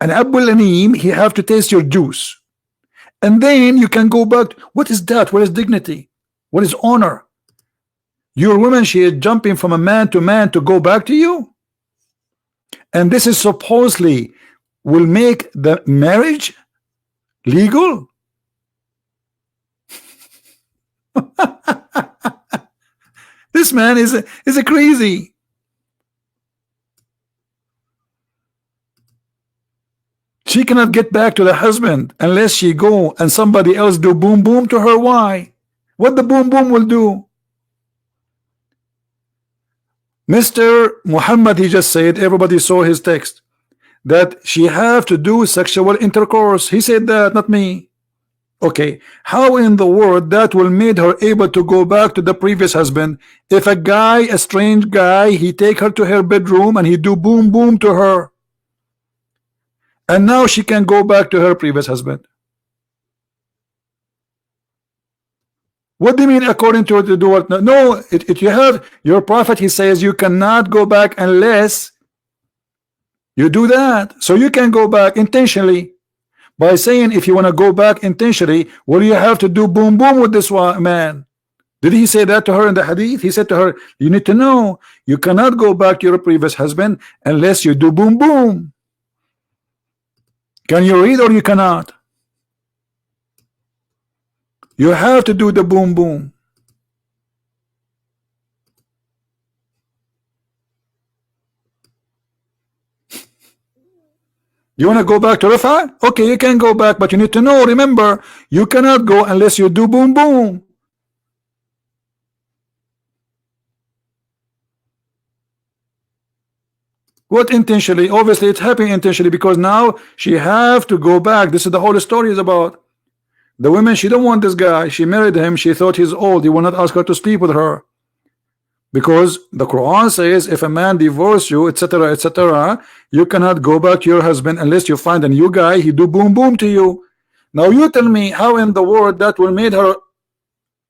Speaker 1: And Abdul Alim, he have to taste your juice. And then you can go back. What is that? What is dignity? What is honor? Your woman, she is jumping from a man to go back to you. And this is supposedly will make the marriage legal. This man is a crazy. She cannot get back to the husband unless she go and somebody else do boom boom to her. Why? What the boom boom will do? Mr. Muhammad, he just said, everybody saw his text, that she have to do sexual intercourse. He said that, not me. Okay, how in the world that will made her able to go back to the previous husband if a guy, a strange guy, he take her to her bedroom and he do boom boom to her, and now she can go back to her previous husband? What do you mean according to the word? No, you have your prophet, he says you cannot go back unless you do that. So you can go back intentionally by saying, if you want to go back intentionally, what do you have to do boom boom with this man? Did he say that to her in the hadith? He said to her, you need to know you cannot go back to your previous husband unless you do boom boom. Can you read or you cannot? You have to do the boom boom. You want to go back to Rafah? Okay, you can go back, but you need to know, remember, you cannot go unless you do boom boom. What intentionally? Obviously it's happening intentionally, because now she have to go back. This is the whole story is about. The woman, she don't want this guy. She married him. She thought he's old. He will not ask her to sleep with her, because the Quran says if a man divorce you, etc., etc., you cannot go back to your husband unless you find a new guy. He do boom boom to you. Now you tell me how in the world that will make her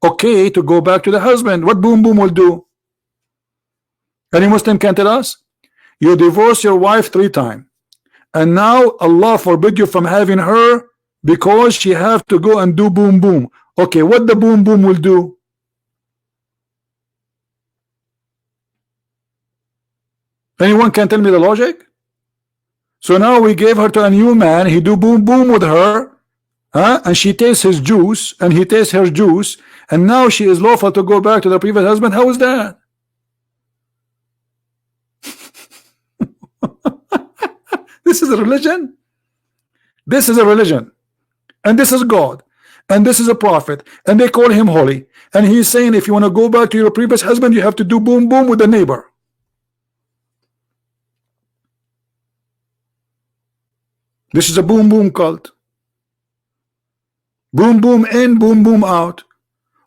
Speaker 1: okay to go back to the husband. What boom boom will do? Any Muslim can tell us? You divorce your wife 3 times, and now Allah forbid you from having her because she have to go and do boom boom. Okay, what the boom boom will do? Anyone can tell me the logic? So now we gave her to a new man. He do boom boom with her, and she tastes his juice and he tastes her juice, and now she is lawful to go back to the previous husband. How is that? This is a religion. This is a religion, and this is God, and this is a prophet, and they call him holy, and he's saying if you want to go back to your previous husband, you have to do boom boom with the neighbor. This is a boom boom cult. Boom boom in, boom boom out.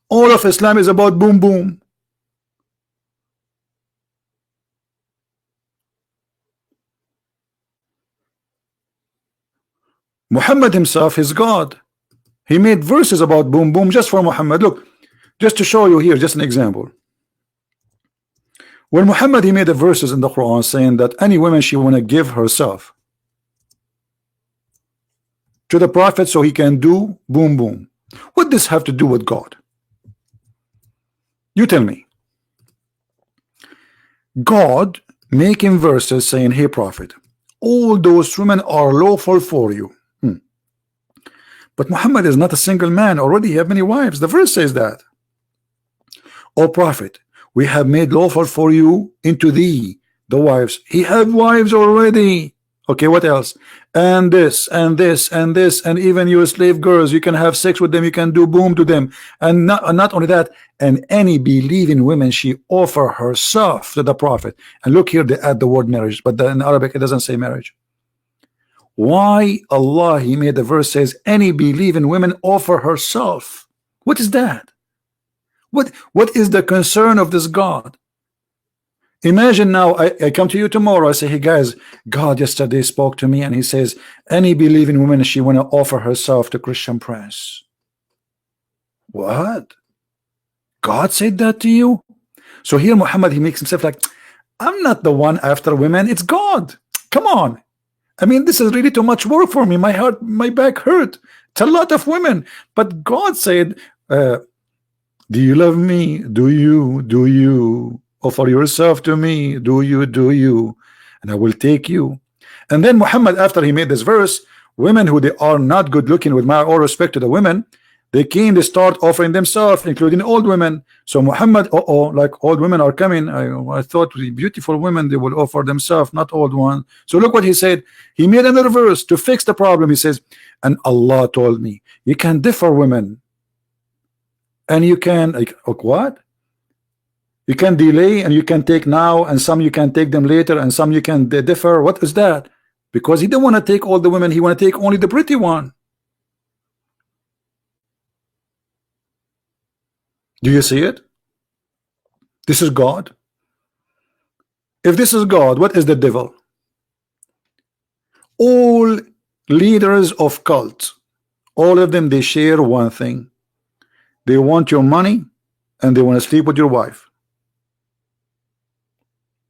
Speaker 1: All of Islam is about boom boom. Muhammad himself is God. He made verses about boom boom just for Muhammad. Look, just to show you here, just an example. When Muhammad, he made the verses in the Quran saying that any woman, she want to give herself to the prophet so he can do boom boom. What does this have to do with God? You tell me. God making verses saying, hey prophet, all those women are lawful for you. But Muhammad is not a single man. Already he have many wives. The verse says that. O prophet, we have made lawful for you into thee the wives. He have wives already. Okay, what else? And this, and this, and this, and even your slave girls, you can have sex with them, you can do boom to them. And not only that, and any believing women, she offer herself to the prophet. And look here, they add the word marriage, but in Arabic it doesn't say marriage. Why Allah He made the verse says any believing women offer herself? What is that? What is the concern of this God? Imagine now I come to you tomorrow, I say, hey guys, God yesterday spoke to me and he says any believing woman, she want to offer herself to Christian Prince. What? God said that to you? So here Muhammad, he makes himself like, I'm not the one after women, it's God. Come on. I mean, this is really too much work for me. My heart, my back hurt. It's a lot of women. But God said, do you love me? Do you offer yourself to me? Do you? And I will take you. And then Muhammad, after he made this verse, women who they are not good looking, with my all respect to the women, they came to start offering themselves, including old women. So Muhammad, like old women are coming. I thought the beautiful women, they will offer themselves, not old ones. So look what he said. He made another verse to fix the problem. He says, and Allah told me, you can differ women. And you can, like what? You can delay and you can take now, and some you can take them later, and some you can differ. What is that? Because he didn't want to take all the women. He want to take only the pretty one. Do you see it? This is God. If this is God, what is the devil? All leaders of cults, all of them, they share one thing. They want your money and they want to sleep with your wife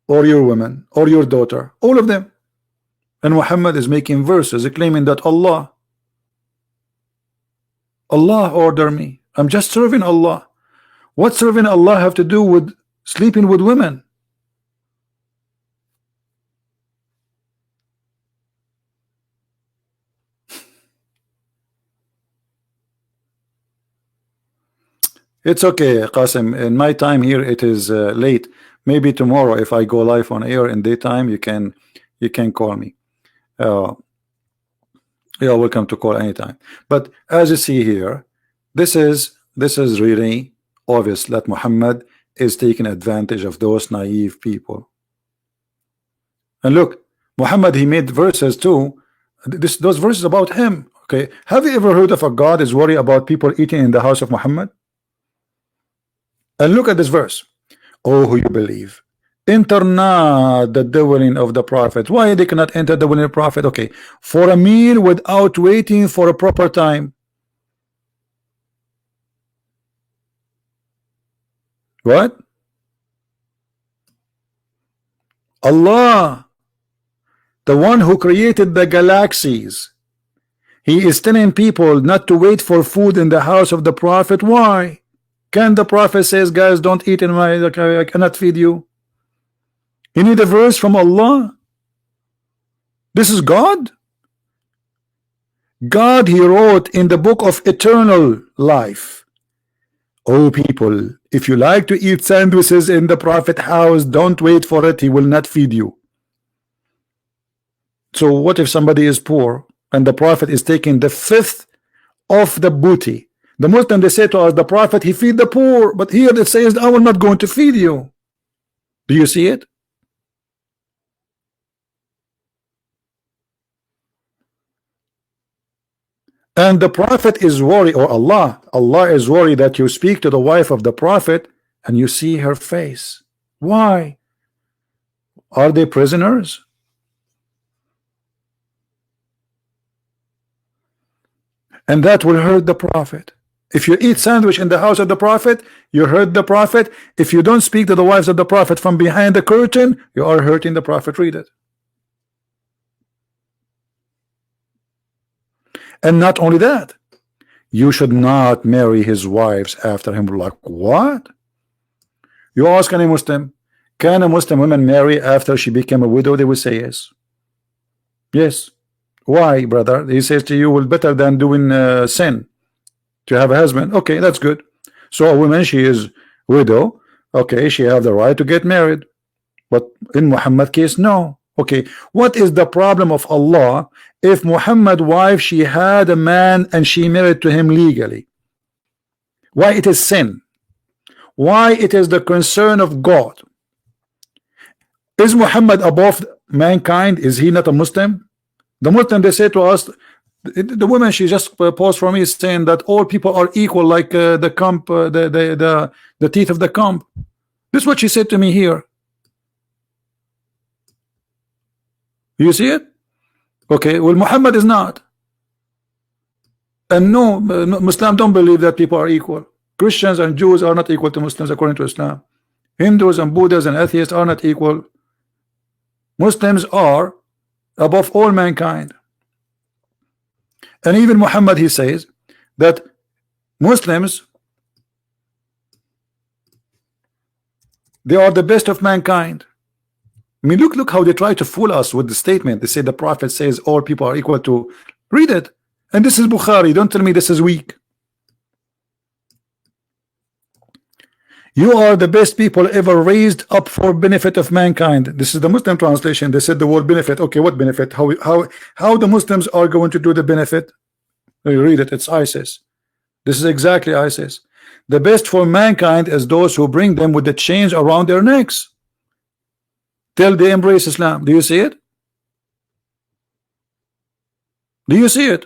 Speaker 1: or your woman or your daughter, all of them. And Muhammad is making verses claiming that Allah ordered me. I'm just serving Allah. What serving Allah have to do with sleeping with women? It's okay, Qasim. In my time here, it is late. Maybe tomorrow, if I go live on air in daytime, you can call me. You're welcome to call anytime. But as you see here, this is really obvious that Muhammad is taking advantage of those naive people. And look, Muhammad, he made verses too. Those verses about him. Okay, have you ever heard of a God is worried about people eating in the house of Muhammad? And look at this verse. Oh, who you believe, enter not the dwelling of the prophet. Why they cannot enter the dwelling of the prophet? Okay, for a meal without waiting for a proper time. What? Allah, the one who created the galaxies, he is telling people not to wait for food in the house of the prophet. Why? Can the prophet says, guys, don't eat in my, I cannot feed you? You need a verse from Allah? This is God? God, he wrote in the book of eternal life, oh people, if you like to eat sandwiches in the prophet house, don't wait for it, he will not feed you. So what if somebody is poor and the prophet is taking the fifth of the booty? The Muslim, they say to us, the prophet, he feed the poor, but here it says, I will not going to feed you. Do you see it? And the prophet is worried, or Allah is worried that you speak to the wife of the prophet and you see her face. Why? Are they prisoners? And that will hurt the prophet. If you eat sandwich in the house of the prophet, you hurt the prophet. If you don't speak to the wives of the prophet from behind the curtain, you are hurting the prophet. Read it. And not only that, you should not marry his wives after him. Like what? You ask any Muslim, can a Muslim woman marry after she became a widow? They will say yes. Yes. Why, brother? He says to you, well, better than doing sin to have a husband. Okay, that's good. So a woman, she is widow. Okay, she have the right to get married. But in Muhammad case, no. Okay, what is the problem of Allah if Muhammad wife, she had a man and she married to him legally? Why it is sin? Why it is the concern of God? Is Muhammad above mankind? Is he not a Muslim? The Muslim, they say to us, the woman, she just paused for me saying that all people are equal, like the comb, the teeth of the comb. This is what she said to me here. You see it? Okay, well, Muhammad is not. And no, Muslim don't believe that people are equal. Christians and Jews are not equal to Muslims according to Islam. Hindus and Buddhists and atheists are not equal. Muslims are above all mankind. And even Muhammad, he says that Muslims, they are the best of mankind. I mean, look how they try to fool us with the statement. They say the Prophet says all people are equal to. Read it. And this is Bukhari. Don't tell me this is weak. You are the best people ever raised up for benefit of mankind. This is the Muslim translation. They said the word benefit. Okay, what benefit? How the Muslims are going to do the benefit? You read it. It's ISIS. This is exactly ISIS. The best for mankind is those who bring them with the chains around their necks till they embrace Islam. Do you see it? Do you see it?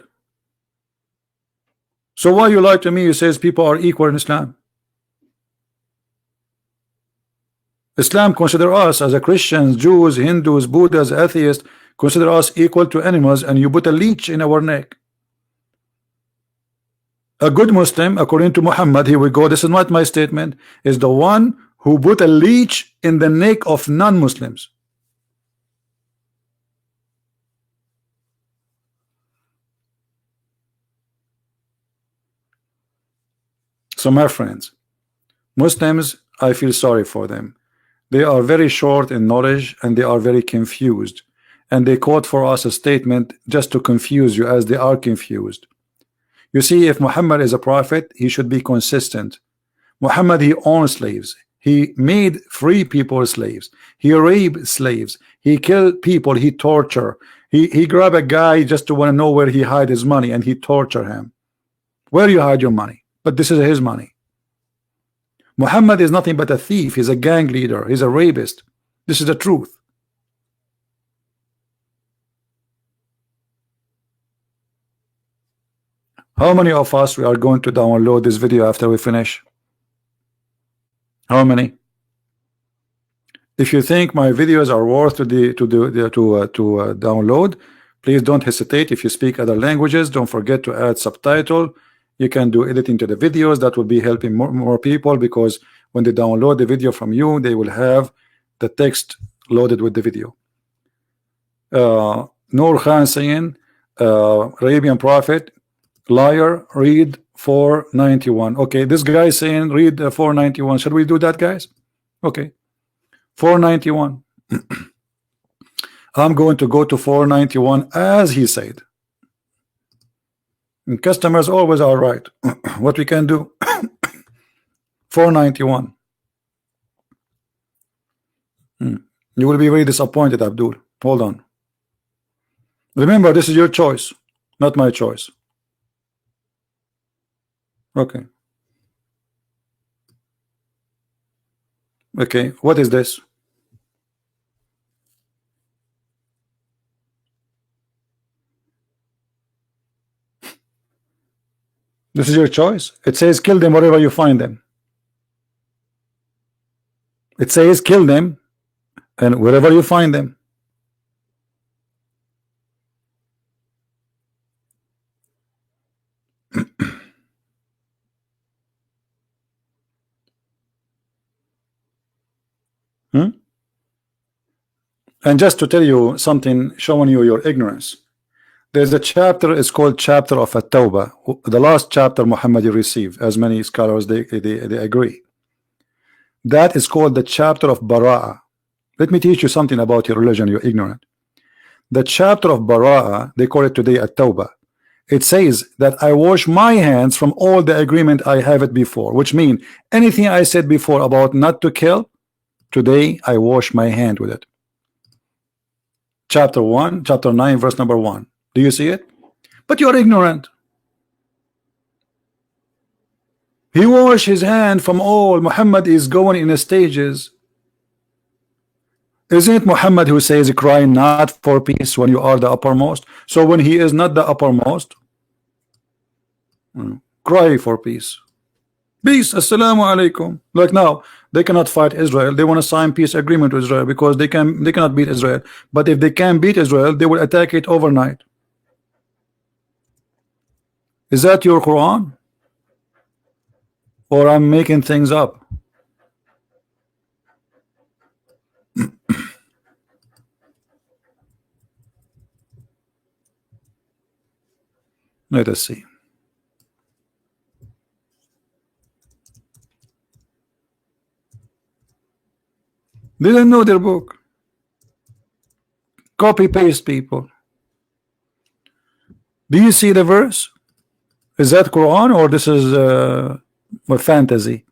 Speaker 1: So why you lie to me? You says people are equal in Islam. Islam consider us as a Christians, Jews, Hindus, Buddhas, atheists, consider us equal to animals, and you put a leech in our neck. A good Muslim, according to Muhammad, here we go, this is not my statement, is the one who put a leech in the neck of non-Muslims. So my friends, Muslims, I feel sorry for them. They are very short in knowledge and they are very confused, and they quote for us a statement just to confuse you, as they are confused. You see, if Muhammad is a prophet, he should be consistent. Muhammad, he owned slaves. He made free people slaves. He raped slaves. He killed people. He tortured. He grabbed a guy just to want to know where he hide his money, and he tortured him. Where you hide your money? But this is his money. Muhammad is nothing but a thief. He's a gang leader. He's a rapist. This is the truth. How many of us we are going to download this video after we finish? How many? If you think my videos are worth to download, please don't hesitate. If you speak other languages, don't forget to add subtitle. You can do editing to the videos. That will be helping more people, because when they download the video from you, they will have the text loaded with the video. Noor Khan saying, Arabian prophet, liar, read 491. Okay, this guy saying read 491. Should we do that, guys? Okay, 491. I'm going to go to 491 as he said. And customers always are right. What we can do? 491. You will be very disappointed, Abdul. Hold on. Remember, this is your choice, not my choice. Okay. Okay, what is this? This is your choice. It says kill them wherever you find them. It says kill them and wherever you find them. And just to tell you something, showing you your ignorance, there's a chapter, it's called chapter of At-Tawbah, the last chapter Muhammad received, as many scholars they agree. That is called the chapter of Bara'ah. Let me teach you something about your religion, you're ignorant. The chapter of Bara'ah, they call it today At-Tawbah. It says that I wash my hands from all the agreement I have it before, which means anything I said before about not to kill, today I wash my hand with it. Chapter 1, chapter 9, verse number 1. Do you see it? But you are ignorant. He washed his hand from all. Muhammad is going in the stages. Isn't it Muhammad who says cry not for peace when you are the uppermost? So when he is not the uppermost, cry for peace. Peace, assalamu alaikum. Like now, they cannot fight Israel. They want to sign peace agreement with Israel because they cannot beat Israel. But if they can beat Israel, they will attack it overnight. Is that your Quran? Or I'm making things up? Let us see. They don't know their book. Copy paste people. Do you see the verse? Is that Quran or this is a fantasy?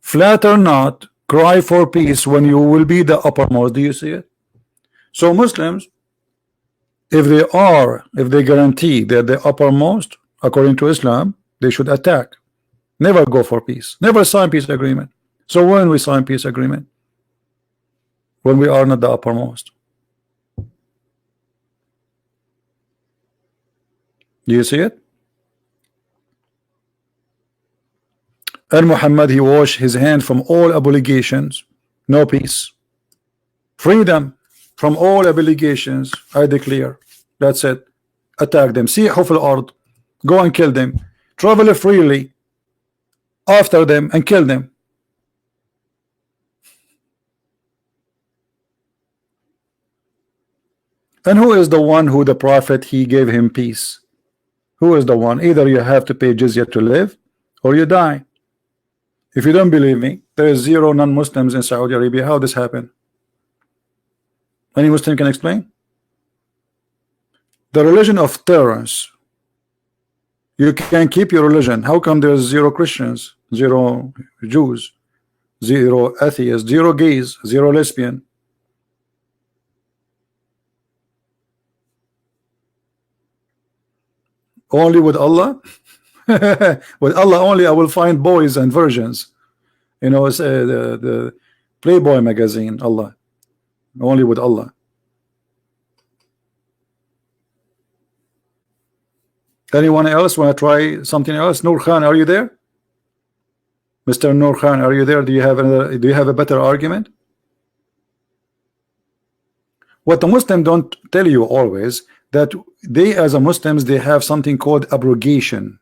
Speaker 1: Flatter not, cry for peace when you will be the uppermost. Do you see it? So Muslims, if they guarantee they're the uppermost according to Islam, they should attack. Never go for peace. Never sign peace agreement. So when we sign peace agreement? When we are not the uppermost. Do you see it? And Muhammad, he washed his hand from all obligations. No peace. Freedom from all obligations. I declare. That's it. Attack them. Sihu fil ard. Go and kill them. Travel freely after them and kill them. And who is the one who the prophet he gave him peace? Who is the one? Either you have to pay jizya to live or you die. If you don't believe me, there is 0 non-Muslims in Saudi Arabia. How this happened? Any Muslim can explain? The religion of tolerance. You can keep your religion. How come there's 0 Christians, 0 Jews, 0 atheists, 0 gays, 0 lesbian? Only with Allah? With Allah only I will find boys and virgins. You know, it's the Playboy magazine. Allah. Only with Allah. Anyone else want to try something else? Nur Khan, are you there? Mr. Nur Khan, are you there? Do you have a better argument? What the Muslims don't tell you always, that they as a Muslims, they have something called abrogation.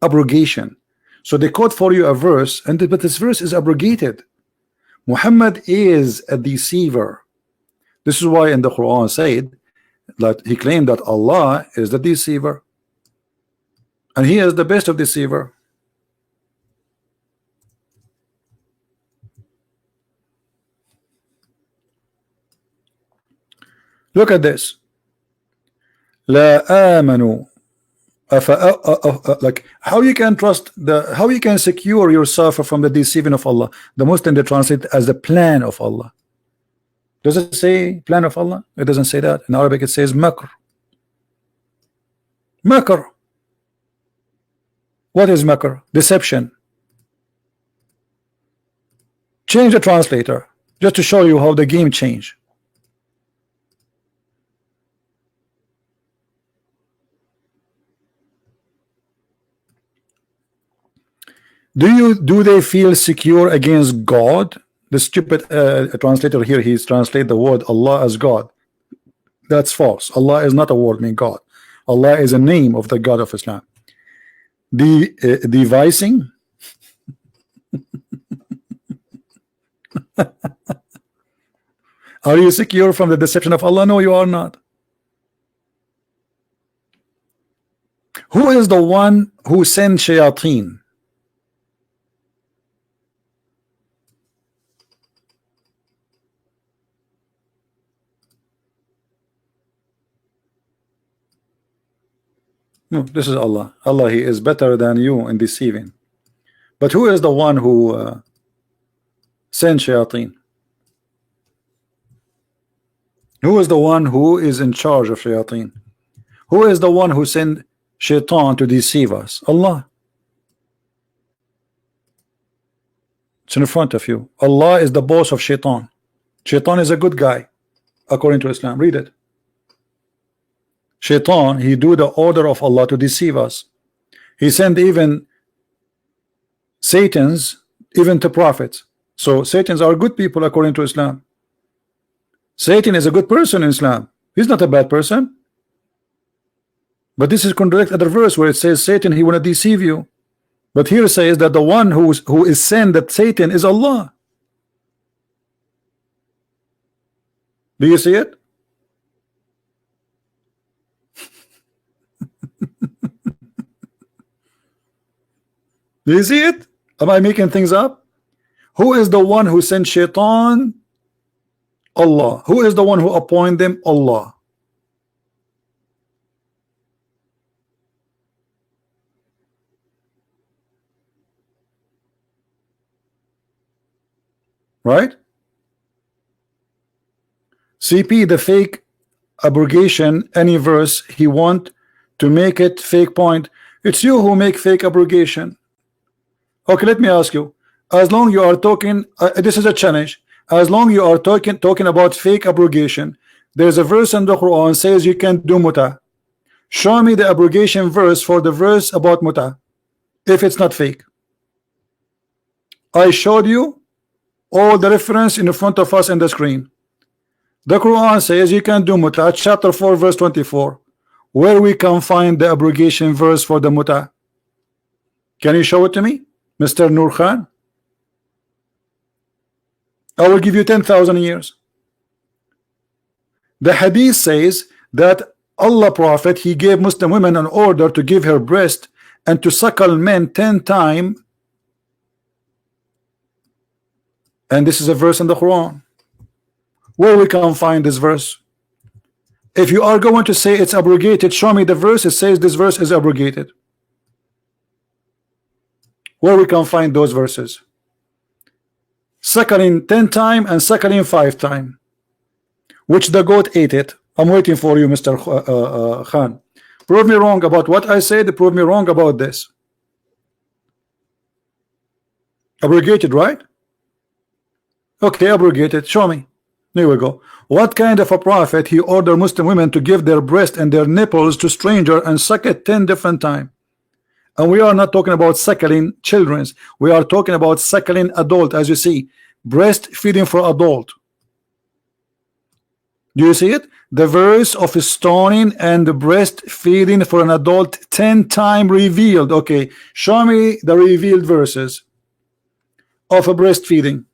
Speaker 1: Abrogation. So they quote for you a verse, but this verse is abrogated. Muhammad is a deceiver. This is why in the Quran said that he claimed that Allah is the deceiver, and he is the best of deceiver. Look at this. La amanu. Like how you can trust how you can secure yourself from the deceiving of Allah. The Muslim they translate it as the plan of Allah. Does it say plan of Allah? It doesn't say that. In Arabic it says makr. Makr. What is makr? Deception. Change the translator just to show you how the game changed. Do they feel secure against God? The stupid translator here, he's translate the word Allah as God. That's false. Allah is not a word meaning God. Allah is a name of the God of Islam. The devising. Are you secure from the deception of Allah? No, you are not. Who is the one who sent shayateen? No, this is Allah. Allah, he is better than you in deceiving. But who is the one who sent shayateen? Who is the one who is in charge of shayateen? Who is the one who sent shaitan to deceive us? Allah. It's in front of you. Allah is the boss of Shaitan. Shaitan is a good guy according to Islam. Read it. Shaitan, he do the order of Allah to deceive us. He sent even Satans even to prophets. So Satans are good people according to Islam. Satan is a good person in Islam. He's not a bad person. But this is contradict other verse where it says Satan, he want to deceive you. But here it says that the one who is sent, that Satan, is Allah. Do you see it? Do you see it? Am I making things up? Who is the one who sent Shaitan? Allah. Who is the one who appointed them? Allah. Right? CP, the fake abrogation, any verse he want to make it fake point. It's you who make fake abrogation. Okay, let me ask you. As long you are talking, this is a challenge. As long you are talking about fake abrogation, there's a verse in the Quran says you can't do muta. Show me the abrogation verse for the verse about muta, if it's not fake. I showed you all the reference in front of us in the screen. The Quran says you can do muta, chapter 4 verse 24. Where we can find the abrogation verse for the muta? Can you show it to me, Mr. Nur Khan? I will give you 10,000 years. The hadith says that Allah Prophet, he gave Muslim women an order to give her breast and to suckle men 10 times. And this is a verse in the Quran. Where we can find this verse? If you are going to say it's abrogated, show me the verse. It says this verse is abrogated. Where we can find those verses? Suckling 10 times and suckling 5 times. Which the goat ate it. I'm waiting for you, Mr. Khan. Prove me wrong about what I said. Prove me wrong about this. Abrogated, right? Okay, abrogated. Show me. There we go. What kind of a prophet he ordered Muslim women to give their breast and their nipples to stranger and suck it 10 different times? And we are not talking about suckling children. We are talking about suckling adult, as you see. Breastfeeding for adult. Do you see it? The verse of stoning and the breastfeeding for an adult 10 times revealed. Okay, show me the revealed verses of a breastfeeding.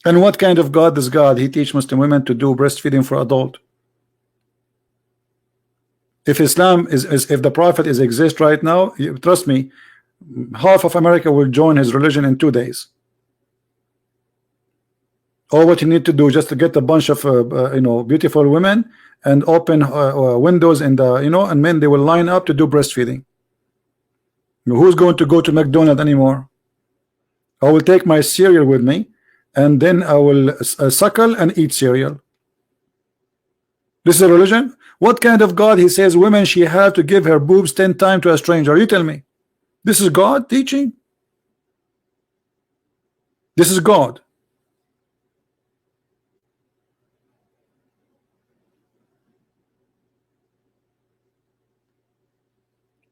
Speaker 1: And what kind of God is God? He teach Muslim women to do breastfeeding for adult. If Islam is if the Prophet is exist right now, trust me, half of America will join his religion in 2 days. All what you need to do just to get a bunch of beautiful women and open windows in the and men, they will line up to do breastfeeding. Who's going to go to McDonald's anymore? I will take my cereal with me, and then I will suckle and eat cereal. This is a religion? What kind of God? He says women, she have to give her boobs 10 times to a stranger. You tell me. This is God teaching? This is God.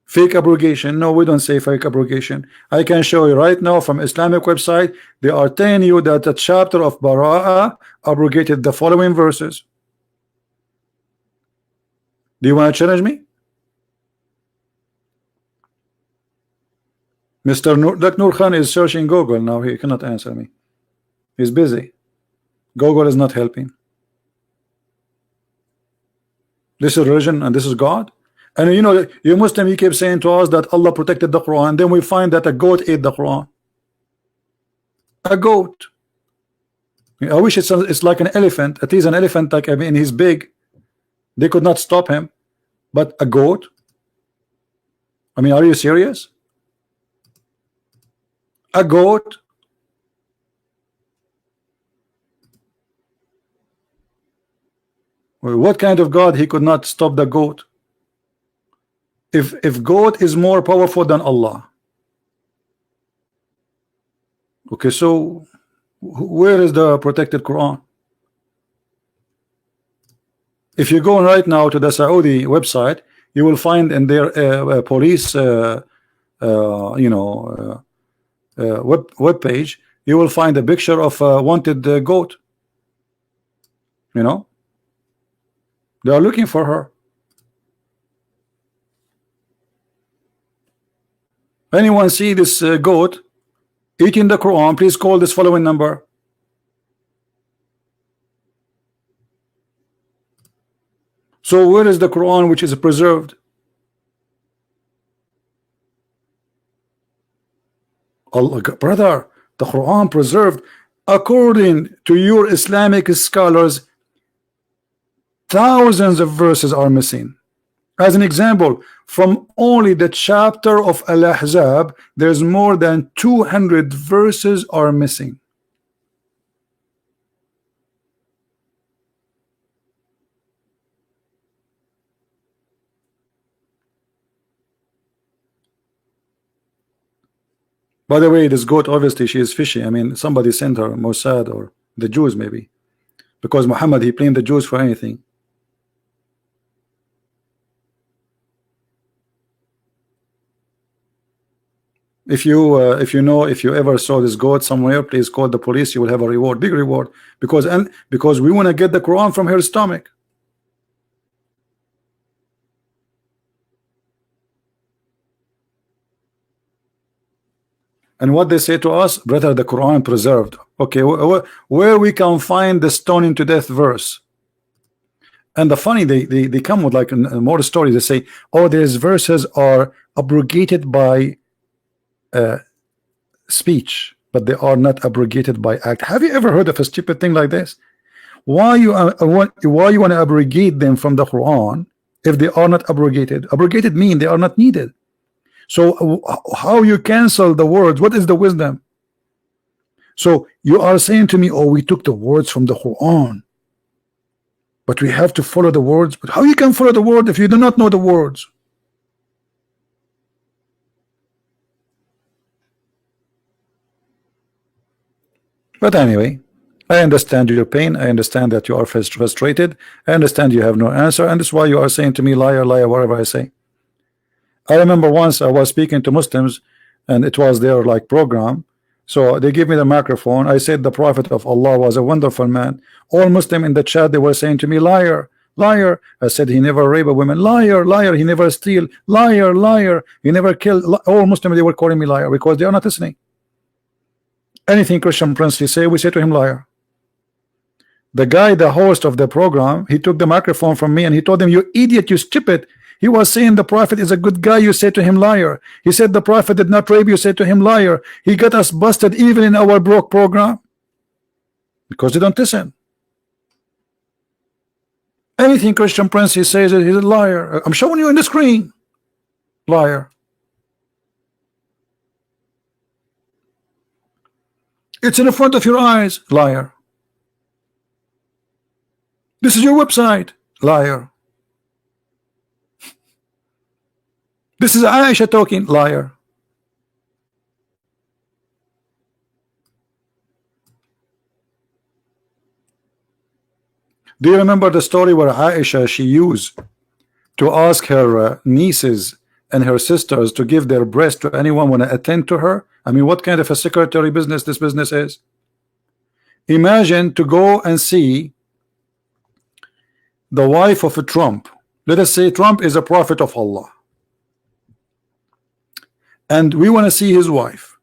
Speaker 1: Fake abrogation? No, we don't say fake abrogation. I can show you right now from Islamic website. They are telling you that the chapter of Bara'ah abrogated the following verses. Do you want to challenge me? Mr. Nur Khan is searching Google now. He cannot answer me. He's busy. Google is not helping. This is religion and this is God. And you Muslim, you keep saying to us that Allah protected the Quran. Then we find that a goat ate the Quran. A goat. I wish it's like an elephant. At least an elephant, like, I mean, he's big. They could not stop him. But a goat? I mean, are you serious? A goat? What kind of God? He could not stop the goat. If goat is more powerful than Allah, okay, so where is the protected Quran? If you go right now to the Saudi website, you will find in their police web page, you will find a picture of a wanted goat. You know, they are looking for her. Anyone see this goat eating the Quran? Please call this following number. So where is the Quran which is preserved? Allah, brother, the Quran preserved according to your Islamic scholars. Thousands of verses are missing. As an example, from only the chapter of Al-Ahzab, there's more than 200 verses are missing. By the way, this goat, obviously she is fishy. I mean, somebody sent her, Mossad or the Jews maybe, because Muhammad, he blamed the Jews for anything. If you ever saw this goat somewhere, please call the police. You will have a reward, big reward, because we want to get the Quran from her stomach. And what they say to us, brother, the Quran preserved. Okay, where we can find the stoning to death verse? And the funny, they come with like more stories. They say, oh, these verses are abrogated by speech, but they are not abrogated by act. Have you ever heard of a stupid thing like this? Why you want to abrogate them from the Quran if they are not abrogated? Abrogated mean they are not needed. So how you cancel the words? What is the wisdom? So you are saying to me, oh, we took the words from the Quran, but we have to follow the words. But how you can follow the word if you do not know the words? But anyway, I understand your pain. I understand that you are frustrated. I understand you have no answer, and that's why you are saying to me, liar, liar, whatever I say. I remember once I was speaking to Muslims, and it was their like program. So they gave me the microphone. I said the Prophet of Allah was a wonderful man. All Muslim in the chat, they were saying to me, liar, liar. I said he never raped a woman. Liar, liar. He never steal. Liar, liar. He never killed. All Muslims, they were calling me liar because they are not listening. Anything Christian Prince he say, we say to him liar. The guy, the host of the program, he took the microphone from me and he told them, you idiot, you stupid. He was saying the Prophet is a good guy, you say to him liar. He said the Prophet did not rape, you say to him liar. He got us busted even in our broke program because they don't listen. Anything Christian Prince he says he's a liar. I'm showing you in the screen. Liar. It's in the front of your eyes. Liar. This is your website. Liar. This is Aisha talking. Liar. Do you remember the story where Aisha, she used to ask her nieces and her sisters to give their breast to anyone want to attend to her? I mean, what kind of a secretary business this business is? Imagine to go and see the wife of a Trump. Let us say Trump is a prophet of Allah, and we want to see his wife.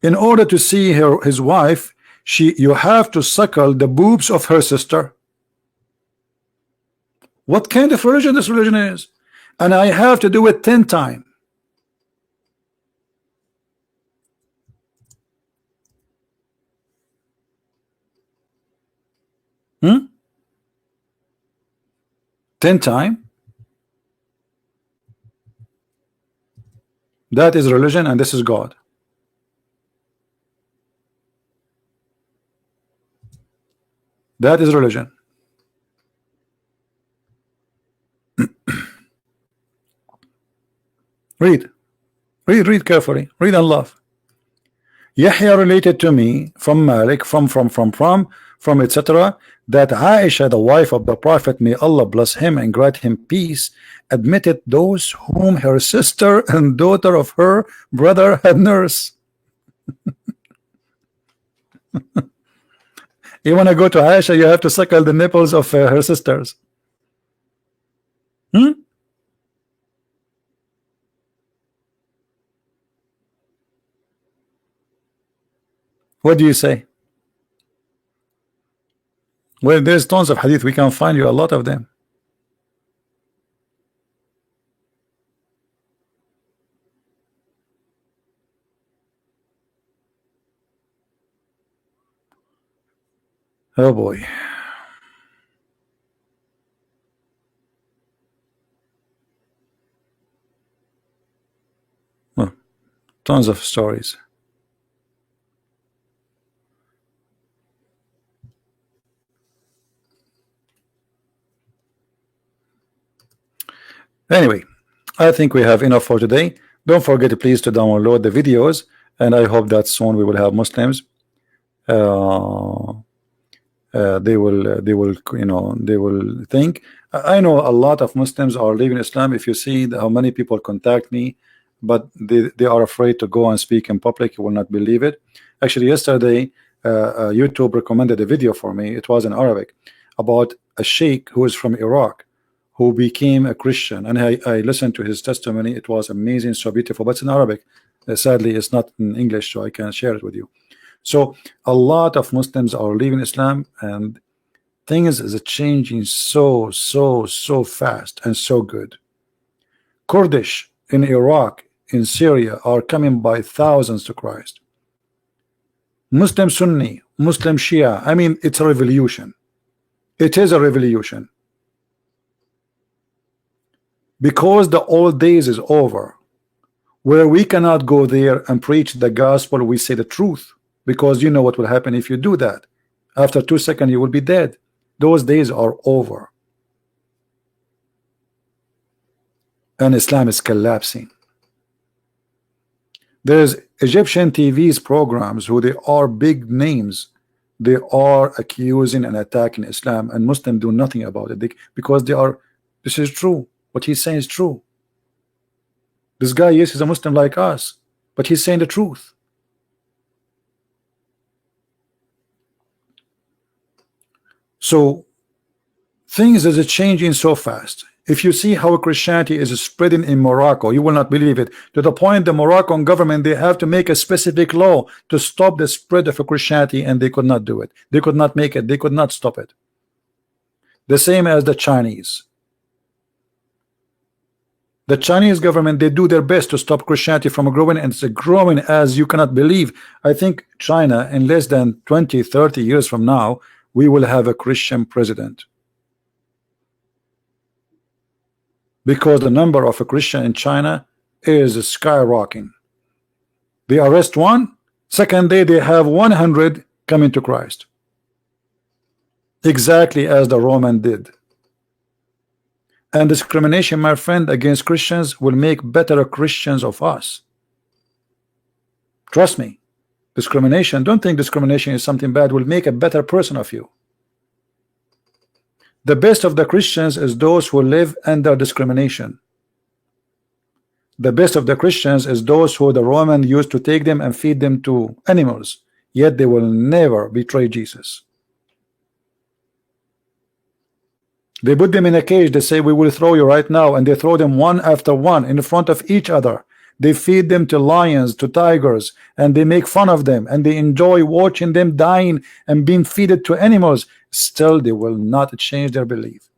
Speaker 1: In order to see his wife, you have to suckle the boobs of her sister. What kind of religion this religion is? And I have to do it 10 times. Hmm? 10 times? That is religion, and this is God. That is religion. Read, read carefully. Read and love. Yahya related to me from Malik, from etc. that Aisha, the wife of the Prophet, may Allah bless him and grant him peace, admitted those whom her sister and daughter of her brother had nursed. You want to go to Aisha, you have to suckle the nipples of her sisters. Hmm? What do you say? Well, there's tons of hadith. We can find you a lot of them. Oh boy. Oh, tons of stories. Anyway, I think we have enough for today. Don't forget, please, to download the videos, and I hope that soon we will have Muslims. They will, you know, they will think. I know a lot of Muslims are leaving Islam. If you see how many people contact me, but they are afraid to go and speak in public, you will not believe it. Actually, yesterday, YouTube recommended a video for me. It was in Arabic about a sheikh who is from Iraq, who became a Christian, and I listened to his testimony. It was amazing, so beautiful, but it's in Arabic. Sadly, it's not in English, so I can't share it with you. So a lot of Muslims are leaving Islam, and things is changing so fast and so good. Kurdish in Iraq, in Syria, are coming by thousands to Christ. Muslim Sunni, Muslim Shia, I mean, it's a revolution. It is a revolution. Because the old days is over, where we cannot go there and preach the gospel. We say the truth, because you know what will happen if you do that. After 2 seconds you will be dead. Those days are over, and Islam is collapsing. There's Egyptian TV's programs who they are big names. They are accusing and attacking Islam, and Muslims do nothing about it because they are. This is true. What he's saying is true. This guy, yes, he's a Muslim like us, but he's saying the truth. So things is changing so fast. If you see how Christianity is spreading in Morocco, you will not believe it, to the point the Moroccan government, they have to make a specific law to stop the spread of Christianity, and they could not do it. They could not make it. They could not stop it. The same as the Chinese. The Chinese government, they do their best to stop Christianity from growing, and it's growing as you cannot believe. I think China, in less than 20-30 years from now, we will have a Christian president, because the number of a Christian in China is skyrocketing. They arrest one, second day they have 100 coming to Christ, exactly as the Roman did. And discrimination, my friend, against Christians will make better Christians of us. Trust me. Discrimination, don't think discrimination is something bad, will make a better person of you. The best of the Christians is those who live under discrimination. The best of the Christians is those who the Roman used to take them and feed them to animals, yet they will never betray Jesus. They put them in a cage. They say, we will throw you right now, and they throw them one after one in front of each other. They feed them to lions, to tigers, and they make fun of them, and they enjoy watching them dying and being fed to animals. Still, they will not change their belief.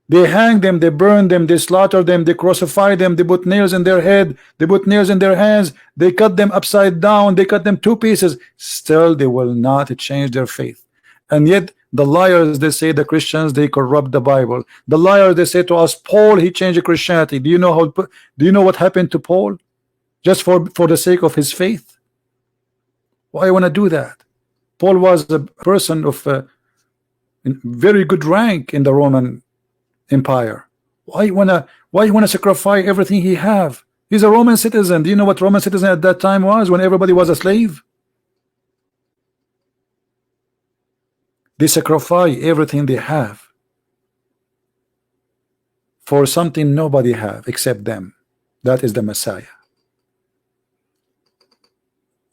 Speaker 1: They hang them, they burn them, they slaughter them, they crucify them, they put nails in their head, they put nails in their hands, they cut them upside down, they cut them to pieces. Still, they will not change their faith. And yet the liars, they say the Christians, they corrupt the Bible. The liars, they say to us, Paul, he changed Christianity. Do you know how? Do you know what happened to Paul? Just for the sake of his faith? Why want to do that? Paul was a person of very good rank in the Roman Empire. Why you wanna sacrifice everything he have? He's a Roman citizen. Do you know what Roman citizen at that time was, when everybody was a slave? They sacrifice everything they have for something nobody have except them. That is the Messiah.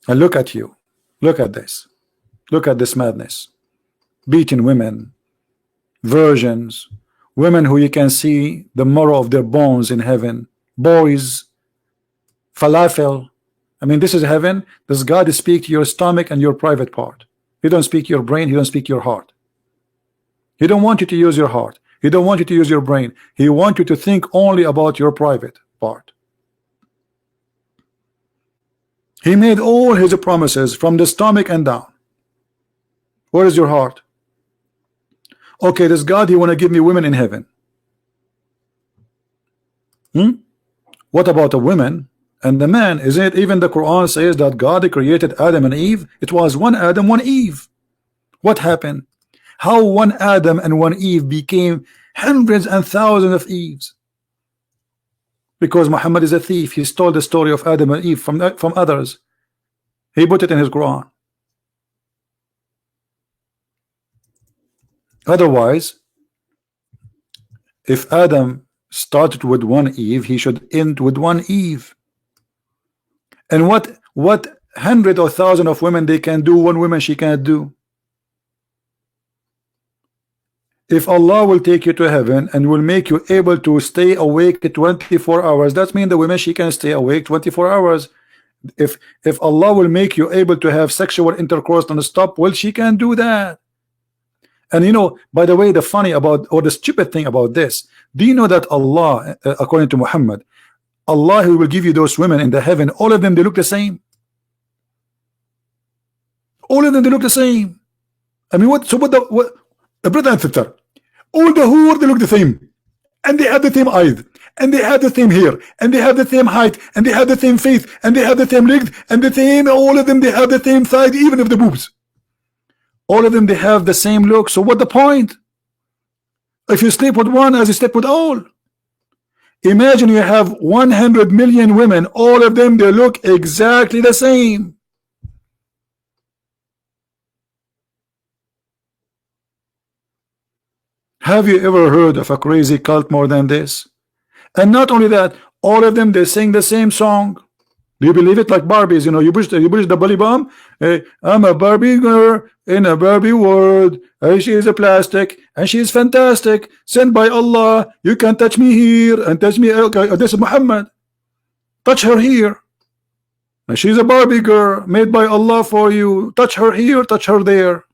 Speaker 1: And look at you. Look at this. Look at this madness. Beating women, virgins, women who you can see the marrow of their bones in heaven, boys, falafel. I mean, this is heaven. Does God speak to your stomach and your private part? He don't speak your brain. He don't speak your heart. He don't want you to use your heart. He don't want you to use your brain. He wants you to think only about your private part. He made all his promises from the stomach and down. Where is your heart? Okay, does God, he want to give me women in heaven? What about the women and the man? Isn't it even the Quran says that God created Adam and Eve? It was one Adam, one Eve. What happened? How one Adam and one Eve became hundreds and thousands of Eves? Because Muhammad is a thief. He stole the story of Adam and Eve from others. He put it in his Quran. Otherwise, if Adam started with one Eve, he should end with one Eve. And what hundred or thousand of women they can do, one woman she can't do? If Allah will take you to heaven and will make you able to stay awake 24 hours, that means the women she can stay awake 24 hours. If Allah will make you able to have sexual intercourse non-stop, well, she can do that. And you know, by the way, the funny about, or the stupid thing about this, do you know that Allah, according to Muhammad, Allah who will give you those women in the heaven, all of them they look the same. All of them they look the same. I mean, what brother and sister, all the whore they look the same, and they have the same eyes, and they have the same hair, and they have the same height, and they have the same face, and they have the same legs, and the same, all of them they have the same size, even if the boobs. All of them they have the same look. So what the point? If you sleep with one as you sleep with all. Imagine you have 100 million women, all of them they look exactly the same. Have you ever heard of a crazy cult more than this? And not only that, all of them they sing the same song. Do you believe it? Like Barbies, you know, you push the bully bomb. I'm a Barbie girl in a Barbie world. She is a plastic and she is fantastic, sent by Allah. You can touch me here and touch me. Okay, this is Muhammad. Touch her here. And she's a Barbie girl made by Allah for you. Touch her here, touch her there.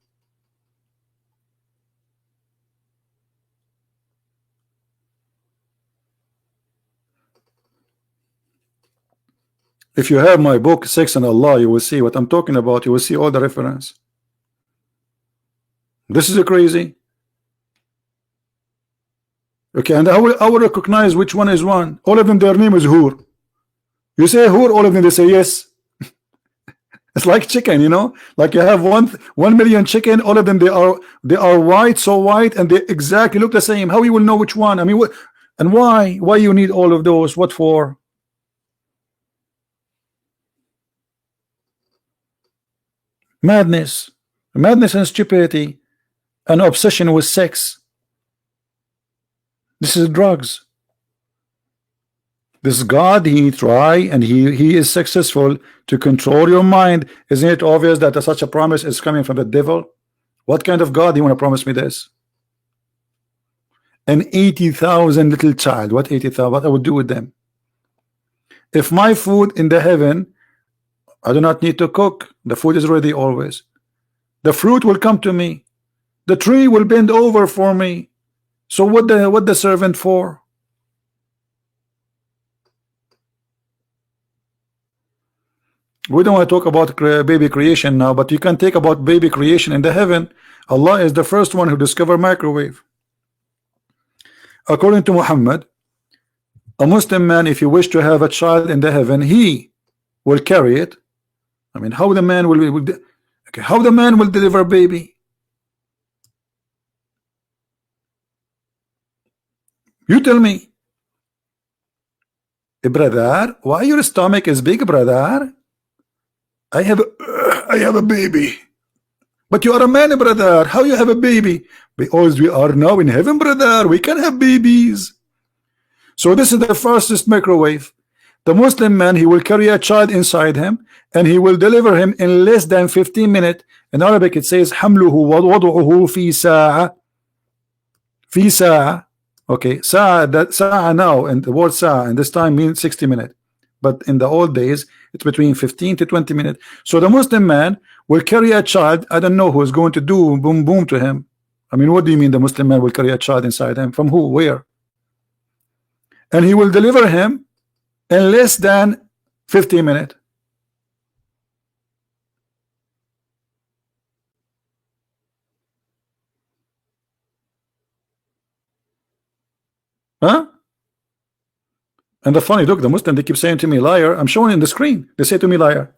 Speaker 1: If you have my book Sex and Allah, you will see what I'm talking about. You will see all the reference. This is a crazy. Okay, and I will recognize which one is one. All of them, their name is Hur. You say Hur, all of them they say yes. It's like chicken, you know, like you have 1 million chicken. All of them they are white, so white, and they exactly look the same. How you will know which one? I mean, what and why? Why you need all of those? What for? Madness and stupidity, an obsession with sex. This is drugs. This God, he try and he is successful to control your mind. Isn't it obvious that such a promise is coming from the devil? What kind of God do you want to promise me this? An 80,000 little child. What 80,000? What I would do with them? If my food in the heaven, I do not need to cook. The food is ready always. The fruit will come to me. The tree will bend over for me. So what the servant for? We don't want to talk about baby creation now, but you can take about baby creation in the heaven. Allah is the first one who discovered microwave. According to Muhammad, a Muslim man, if you wish to have a child in the heaven, he will carry it. I mean, how the man will okay, how the man will deliver a baby? You tell me, brother, why your stomach is big, brother? I have a baby. But you are a man, brother. How you have a baby? Because we are now in heaven, brother. We can have babies. So this is the fastest microwave. The Muslim man, he will carry a child inside him, and he will deliver him in less than 15 minutes. In Arabic, it says حمله ووضعه في ساعة. في ساعة. Okay, ساعة, that ساعة now, and the word ساعة and this time means 60 minutes. But in the old days, it's between 15 to 20 minutes. So the Muslim man will carry a child. I don't know who is going to do boom boom to him. I mean, what do you mean the Muslim man will carry a child inside him? From who? Where? And he will deliver him in less than 15 minutes. Huh? And the funny, look, the Muslim, they keep saying to me, liar. I'm showing in the screen. They say to me, liar.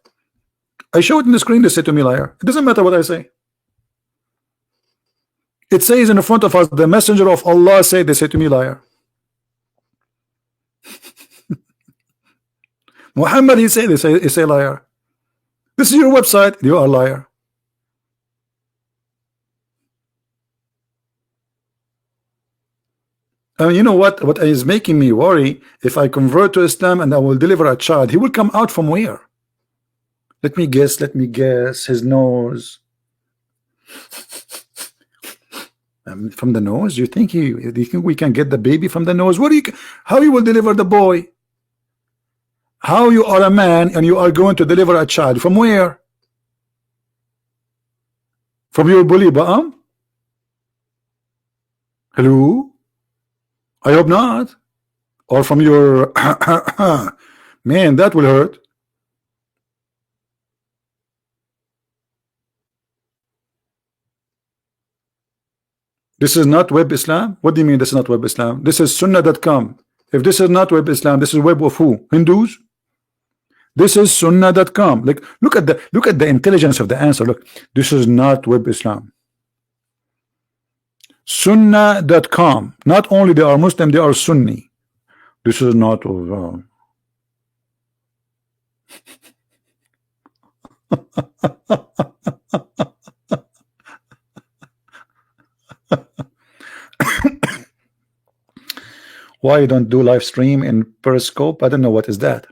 Speaker 1: I show it in the screen. They say to me, liar. It doesn't matter what I say. It says in front of us, the messenger of Allah said, they say to me, liar. Muhammad, he said, they say liar. This is your website. You are a liar. You know what is making me worry? If I convert to Islam and I will deliver a child, he will come out from where? Let me guess. His nose. From the nose? Do you think we can get the baby from the nose? How you will deliver the boy? How you are a man and you are going to deliver a child? From where? From your bully bum? Hello? I hope not. Or from your man, that will hurt. This is not Web Islam? What do you mean this is not Web Islam? This is Sunnah.com. If this is not Web Islam, this is web of who? Hindus? This is Sunnah.com. Like, look at the intelligence of the answer. Look, this is not Web Islam. Sunnah.com. Not only they are Muslim, they are Sunni. This is not why you don't do live stream in Periscope? I don't know, what is that?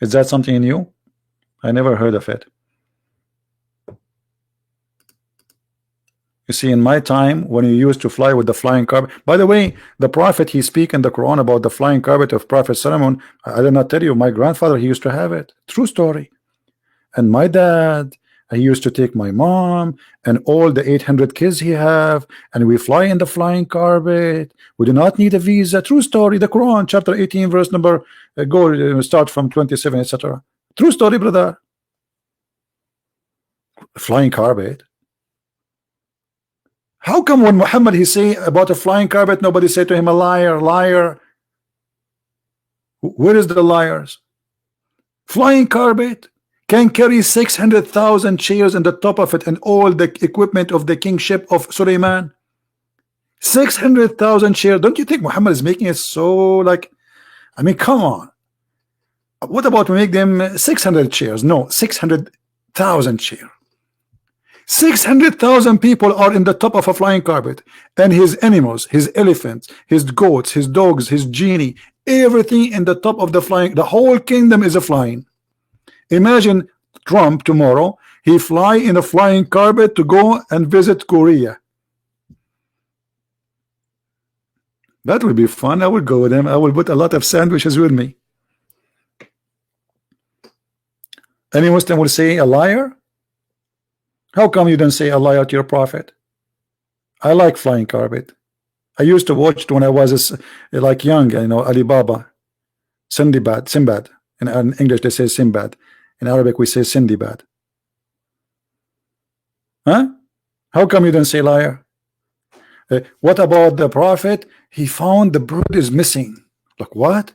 Speaker 1: Is that something new? I never heard of it. You see, in my time, when you used to fly with the flying carpet. By the way, the Prophet, he speak in the Quran about the flying carpet of Prophet Solomon. I did not tell you, my grandfather, he used to have it. True story. And my dad, he used to take my mom and all the 800 kids he have, and we fly in the flying carpet. We do not need a visa. True story. The Quran, chapter 18, verse number, start from 27, etc. True story, brother. Flying carpet. How come when Muhammad he say about a flying carpet, nobody say to him a liar, liar? Where is the liars? Flying carpet can carry 600,000 chairs in the top of it and all the equipment of the kingship of Suleiman. 600,000 chairs. Don't you think Muhammad is making it so like, I mean, come on. What about we make them 600 chairs? No, 600,000 chairs. 600,000 people are in the top of a flying carpet, and his animals, his elephants, his goats, his dogs, his genie, everything in the top of the flying. The whole kingdom is a flying. Imagine Trump tomorrow, he fly in a flying carpet to go and visit Korea. That would be fun. I would go with him. I will put a lot of sandwiches with me. Any Muslim will say a liar. How come you don't say a liar to your prophet? I like flying carpet. I used to watch it when I was like young, you know, Alibaba, Sinbad. In English they say Sinbad. In Arabic we say Sindibad. Huh? How come you don't say liar? What about the prophet? He found the bird is missing. Like what?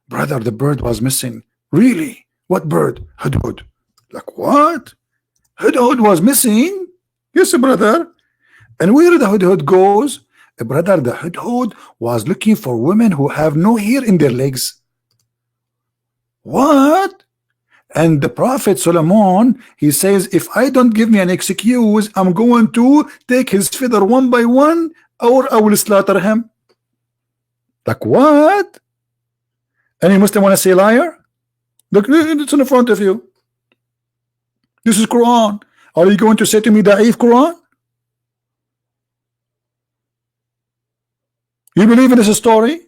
Speaker 1: Brother, the bird was missing. Really? What bird? Hudhud. Like what? Hudhud was missing? Yes, brother. And where the Hudhud goes, Brother, the hudhud was looking for women who have no hair in their legs. What? And the Prophet Solomon, he says, if I don't give me an excuse, I'm going to take his feather one by one, or I will slaughter him. Like what? Any Muslim want to say liar? Look, it's in front of you. This is Quran. Are you going to say to me da'if Quran? You believe in this story?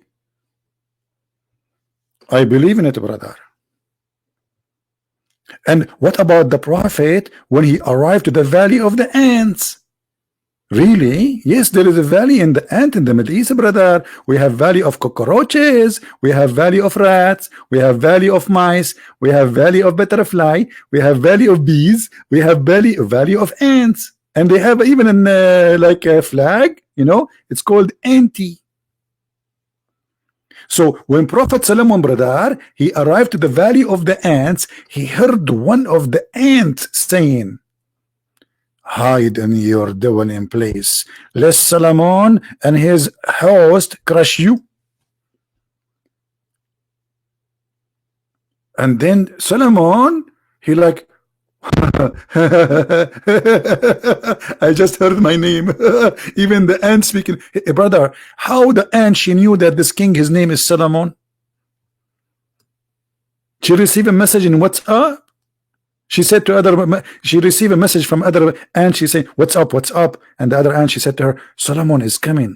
Speaker 1: I believe in it, brother. And what about the Prophet when he arrived to the valley of the ants? Really? Yes, there is a valley in the ant in the Middle East, brother. We have valley of cockroaches, we have valley of rats, we have valley of mice, we have valley of butterfly, we have valley of bees, we have valley of ants, and they have even an like a flag, you know, it's called anti. So when Prophet Solomon, brother, he arrived to the valley of the ants, he heard one of the ants saying, hide in your dwelling place, lest Solomon and his host crush you. And then Solomon, he like, I just heard my name. Even the ant speaking. Hey, brother, how the ant, she knew that this king, his name is Solomon? She received a message in WhatsApp. She said to other, she received a message from other ant. She said, what's up, what's up? And the other ant, she said to her, Solomon is coming.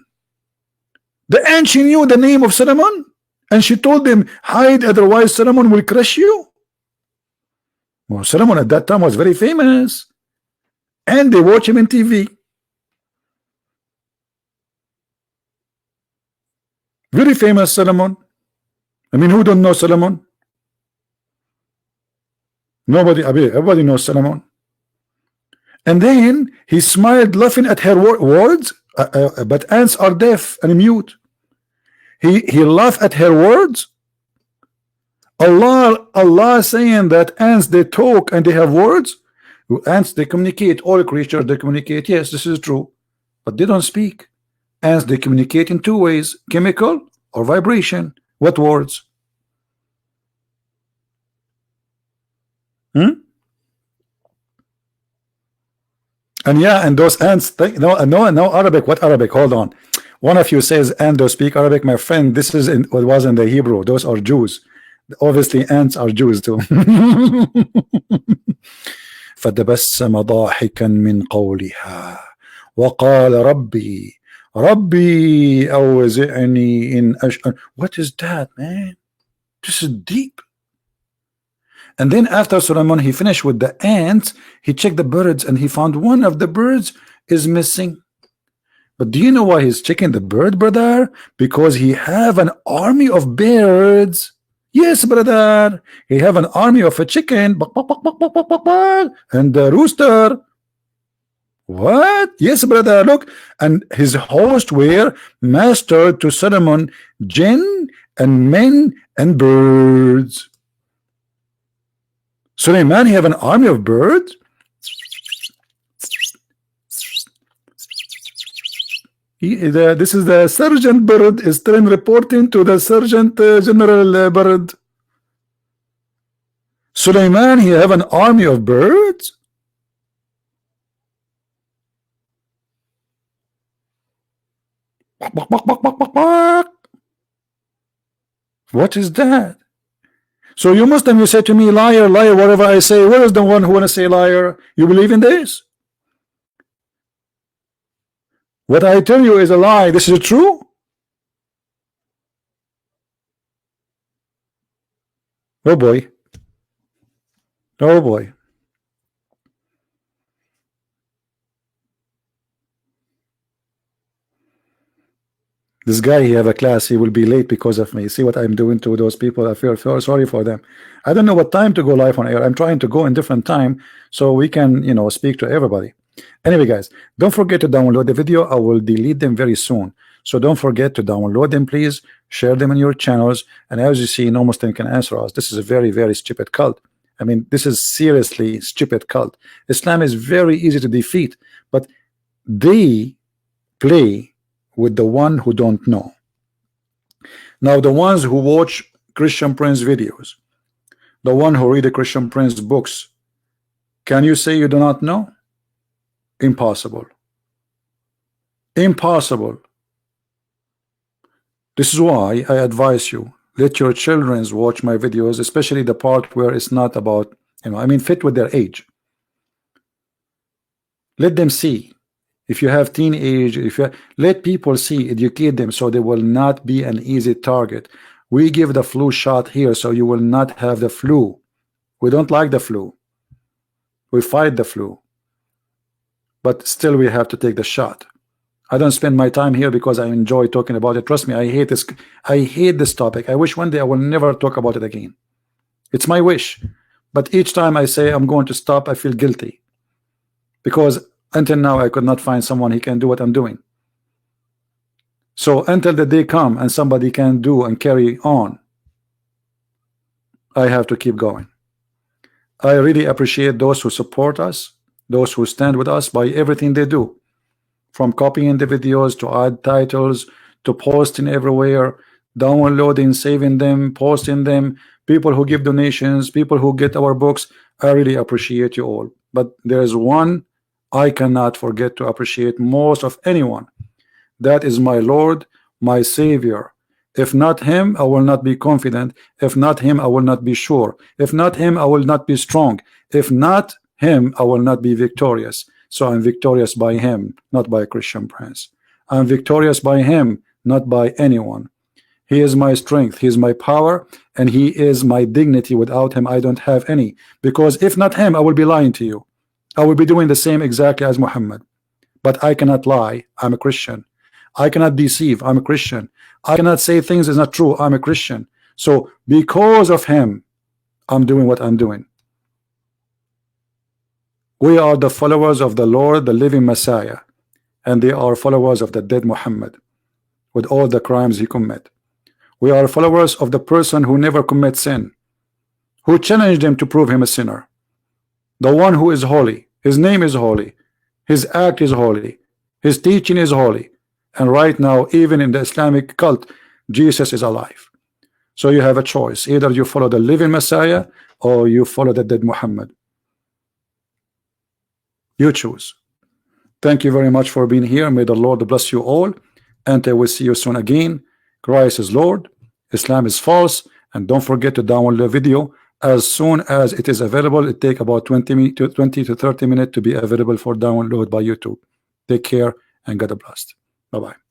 Speaker 1: The ant, she knew the name of Solomon, and she told them, hide, otherwise Solomon will crush you. Well, Solomon at that time was very famous, and they watch him in TV. Very famous Solomon. I mean, who don't know Solomon? Nobody. Everybody knows Solomon. And then he smiled, laughing at her words. But ants are deaf and mute. He laughed at her words. Allah saying that ants, they talk and they have words. Ants, they communicate. All creatures, they communicate. Yes, this is true, but they don't speak. Ants, they communicate in two ways: chemical or vibration. What words? And yeah, and those ants, no Arabic. What Arabic? Hold on. One of you says, and those speak Arabic. My friend, this is in what was in the Hebrew. Those are Jews. Obviously, ants are Jews too. فتبسم ضاحكا من قولها وقال ربي أوزعني إن أشأن. What is that, man? This is deep. And then after Solomon, he finished with the ants. He checked the birds and he found one of the birds is missing. But do you know why he's checking the bird, brother? Because he have an army of birds. Yes, brother. He have an army of a chicken and a rooster. What? Yes, brother. Look, and his host were mastered to Solomon, jinn and men and birds. Suleiman, he have an army of birds. This is the sergeant bird is then reporting to the sergeant general bird. Suleiman, he have an army of birds. What is that? So you Muslim, you say to me, liar, liar, whatever I say. Where is the one who want to say liar? You believe in this? What I tell you is a lie. This is true. Oh boy. Oh boy. This guy, he have a class, he will be late because of me. See what I'm doing to those people. I feel sorry for them. I don't know what time to go live on air. I'm trying to go in different time so we can, you know, speak to everybody. Anyway, guys, don't forget to download the video. I will delete them very soon, so don't forget to download them, please. Share them in your channels. And as you see, no Muslim can answer us. This is a very, very stupid cult. I mean, this is seriously stupid cult. Islam is very easy to defeat, but they play with the one who don't know. Now the ones who watch Christian Prince videos, the one who read the Christian Prince books, can you say you do not know? Impossible. Impossible. This is why I advise you, let your children watch my videos, especially the part where it's not about, I mean, fit with their age. Let them see. If you have teenage, let people see, educate them so they will not be an easy target. We give the flu shot here so you will not have the flu. We don't like the flu. We fight the flu. But still we have to take the shot. I don't spend my time here because I enjoy talking about it. Trust me, I hate this. I hate this topic. I wish one day I will never talk about it again. It's my wish. But each time I say I'm going to stop, I feel guilty. Because until now I could not find someone who can do what I'm doing. So until the day come and somebody can do and carry on, I have to keep going. I really appreciate those who support us, those who stand with us by everything they do, from copying the videos to add titles to posting everywhere, downloading, saving them, posting them, people who give donations, people who get our books. I really appreciate you all. But there is one I cannot forget to appreciate most of anyone. That is my Lord, my Savior. If not him, I will not be confident. If not him, I will not be sure. If not him, I will not be strong. If not him, I will not be victorious. So I'm victorious by him, not by Christian Prince. I'm victorious by him, not by anyone. He is my strength, he is my power, and he is my dignity. Without him, I don't have any. Because if not him, I will be lying to you. I will be doing the same exactly as Muhammad. But I cannot lie. I'm a Christian. I cannot deceive. I'm a Christian. I cannot say things is not true. I'm a Christian. So because of him, I'm doing what I'm doing. We are the followers of the Lord, the living Messiah, and they are followers of the dead Muhammad with all the crimes he commit. We are followers of the person who never commits sin, who challenged him to prove him a sinner. The one who is holy, his name is holy, his act is holy, his teaching is holy, and right now even in the Islamic cult Jesus is alive. So you have a choice, either you follow the living Messiah or you follow the dead Muhammad. You choose. Thank you very much for being here. May the Lord bless you all, and I will see you soon again. Christ is Lord, Islam is false, and don't forget to download the video as soon as it is available. It takes about 20 to 30 minutes to be available for download by YouTube. Take care and God bless. Bye-bye.